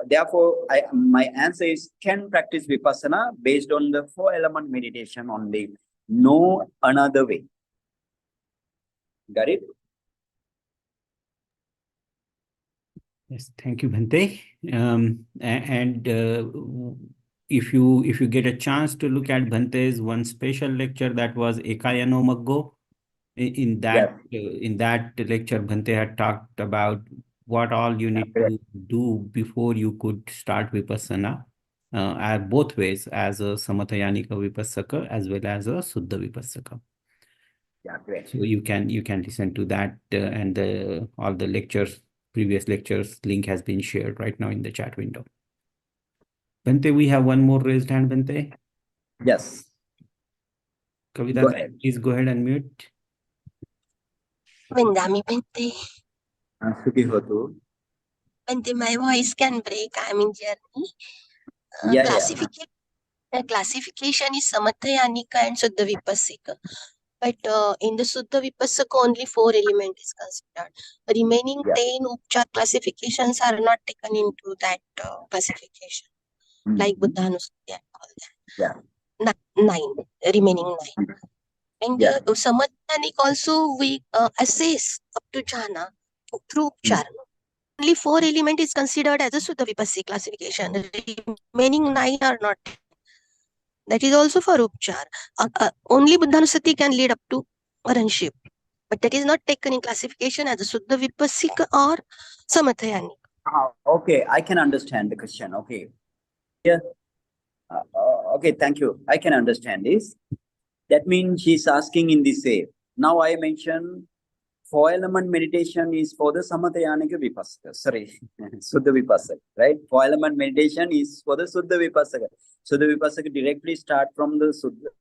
therefore, my answer is can practice Vipassana based on the 4-element meditation only. No another way. Got it? Yes, thank you, Bhante. If you get a chance to look at Bhante's one special lecture, that was Kāyānupassanā. In that lecture, Bhante had talked about what all you need to do before you could start Vipassana, both ways, as a Samathayanika Vipassaka as well as a Suddha Vipassaka. Yeah, great. So you can listen to that, and all the lectures, previous lectures, link has been shared right now in the chat window. Bhante, we have one more raised hand, Bhante. Yes. Kavita, please go ahead and mute. Vandami Bhante. Bhante, my voice can break. I'm in journey. Classification is Samathayanika and Suddha Vipassika. But in the Suddha Vipassaka, only 4 elements is considered. The remaining 10 Upchar classifications are not taken into that classification, like Buddhanusati and all that. 9, remaining 9. And Samathayanika also we assess up to jhana through Upchar. Only 4 elements is considered as a Suddha Vipassika classification. The remaining 9 are not. That is also for Upchar. Only Buddhanusati can lead up to Aranship. But that is not taken in classification as a Suddha Vipassika or Samathayanika. Okay, I can understand the question. Okay. Yeah. Okay, thank you. I can understand this. That means she's asking in this way. Now I mentioned 4-element meditation is for the Samathayanika Vipassaka. Sorry, Suddha Vipassaka, right? 4-element meditation is for the Suddha Vipassaka. Suddha Vipassaka directly start from the Suddha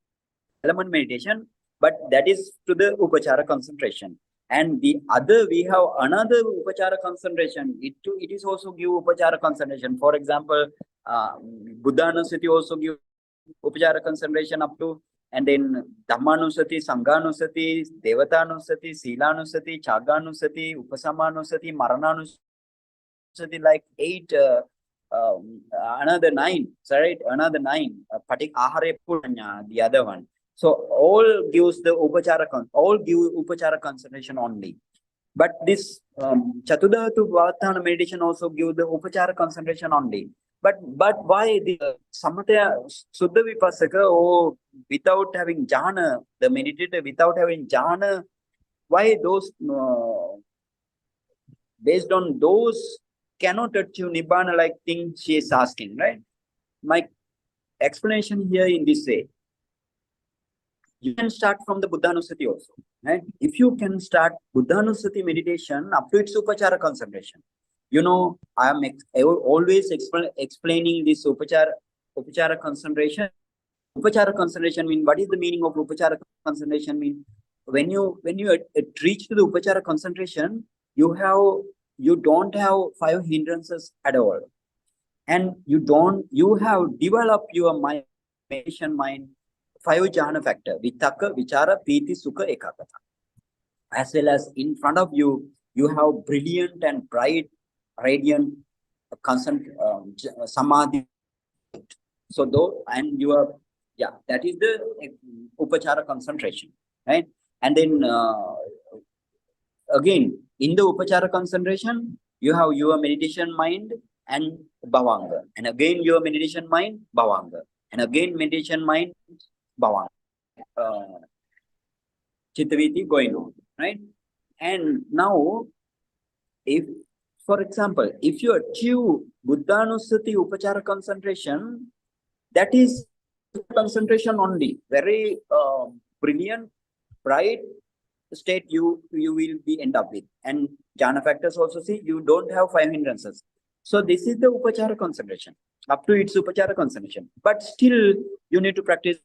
element meditation, but that is to the Upachara concentration. And the other, we have another Upachara concentration. It is also give Upachara concentration. For example, Buddhanusati also give Upachara concentration up to, and then Dhammanusati, Sanghanusati, Devatanusati, Silanusati, Chaganusati, Upasamanusati, Marananusati, like 8, another 9, right? Another 9, paṭikūlamanasikārapabbaṃ, the other one. So all gives the Upachara concentration only. But this Chatudha to Vātthana meditation also gives the Upachara concentration only. But why the Samatha Suddha Vipassaka, without having jhana, the meditator without having jhana, why those based on those cannot achieve Nibbana like thing she is asking, right? My explanation here in this way. You can start from the Buddhanusati also, right? If you can start Buddhanusati meditation up to its Upachara concentration, You know, I will always explaining this upachara concentration. Upachara concentration mean, what is the meaning of upachara concentration mean? When you reach to the upachara concentration, you don't have 5 hindrances at all, and you have developed your mind, meditation mind, 5 jhana factor: vitakka, vichara, piti, sukha, ekagata. As well as in front of you, you have brilliant and bright, radiant, samadhi. So though, and you are, yeah, that is the upachara concentration, right? And then again, in the upachara concentration, you have your meditation mind and bhavanga, and again your meditation mind, bhavanga, and again meditation mind, bhavanga. Chittaviti going on, right? And now, if, for example, if you achieve Buddhanusati upachara concentration, that is concentration only, very brilliant, bright state you will be end up with. And jhana factors also, see, you don't have 5 hindrances. So this is the upachara concentration, up to its upachara concentration. But still, you need to practice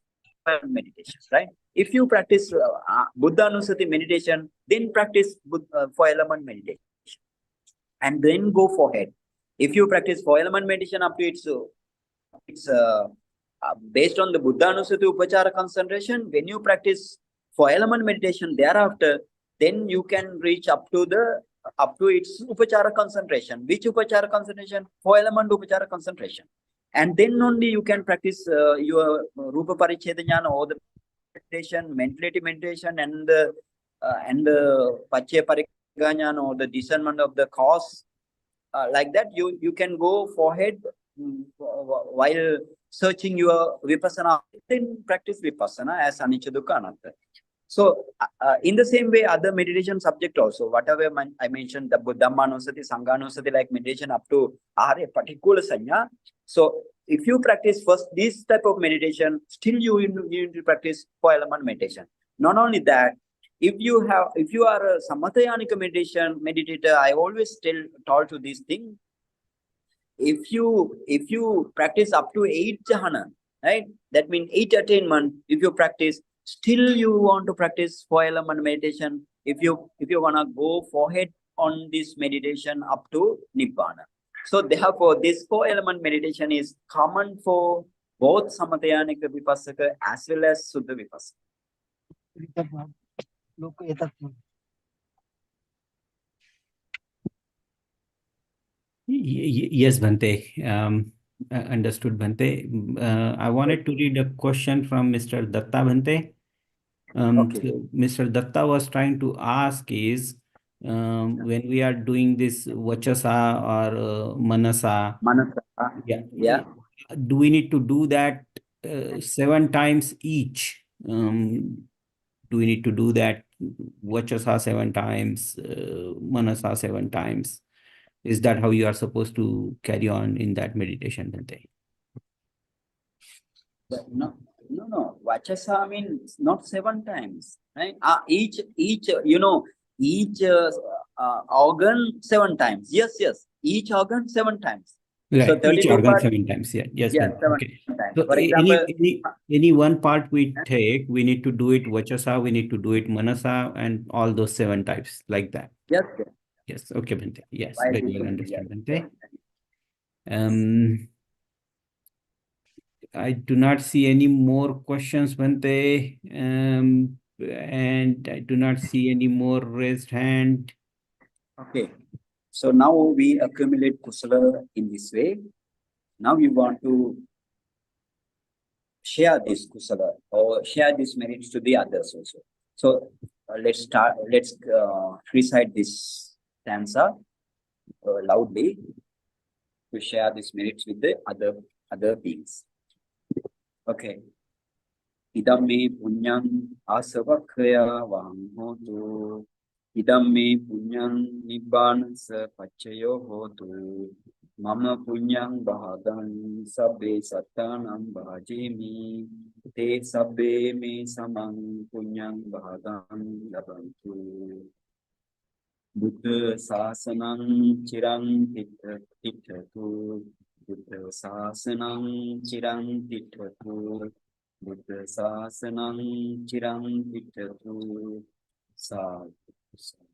meditation, right? If you practice Buddhanusati meditation, then practice 4-element meditation, and then go forehead. If you practice 4-element meditation up to its based on the Buddhanusati upachara concentration, when you practice 4-element meditation thereafter, then you can reach up to its upachara concentration. Which upachara concentration? 4-element upachara concentration. And then only you can practice your Rupa Paricheda Jnana, or the meditation, mentality meditation, and the Pachya Pariganyana, or the discernment of the cause. Like that, you can go forehead while searching your vipassana, then practice vipassana as anicca dukkha anatta. So, in the same way, other meditation subject also, whatever I mentioned, the Dhammanusati, Sanghanusati, like meditation up to paṭikūlamanasikārapabbaṃ. So, if you practice first this type of meditation, still you need to practice 4-element meditation. Not only that, if you are a samathayanika meditator, I always told to this thing. If you practice up to 8 jhana, right? That means 8 attainment. If you practice, still you want to practice 4-element meditation. If you wanna go forehead on this meditation up to nibbana. So therefore, this 4-element meditation is common for both samathayanika vipassaka as well as suddha vipassaka. Yes, Bhante. Understood, Bhante. I wanted to read a question from Mr. Datta, Bhante. Okay. So Mr. Datta was trying to ask is, when we are doing this vachasa or manasa, Yeah. do we need to do that 7 times each? Do we need to do that vachasa 7 times, manasa 7 times? Is that how you are supposed to carry on in that meditation, Bhante? No. Vachasa means not 7 times, right? Each organ 7 times. Yes. Each organ 7 times. Right. So 32 Each organ parts, 7 times. Yeah. Yes. yeah, Bhante. 7 Okay. times. So For example, any one part we take, we need to do it vachasa, we need to do it manasa, and all those 7 types like that. yes. Yes. Okay, Bhante. Yes. Why Very this well would be, understood, yeah. Bhante. I do not see any more questions, Bhante. And I do not see any more raised hand. Okay. So now we accumulate kusala in this way. Now we want to share this kusala or share these merits to the others also. So let's recite this stanza loudly to share these merits with the other beings. Okay. Idam me punyam asavakhaya hotu. Idam me punyam nibbanasa pachayo hotu. Mama punyam bhagan sabbe sattanam bhajimi. Te sabbe me samang punyam bhagan labantu. Buddha Sāsanam Chirang Tiṭṭhatu. Buddha Sāsanam Chirang Tiṭṭhatu. Buddha Sāsanam Chirang Tiṭṭhatu. Sadhu.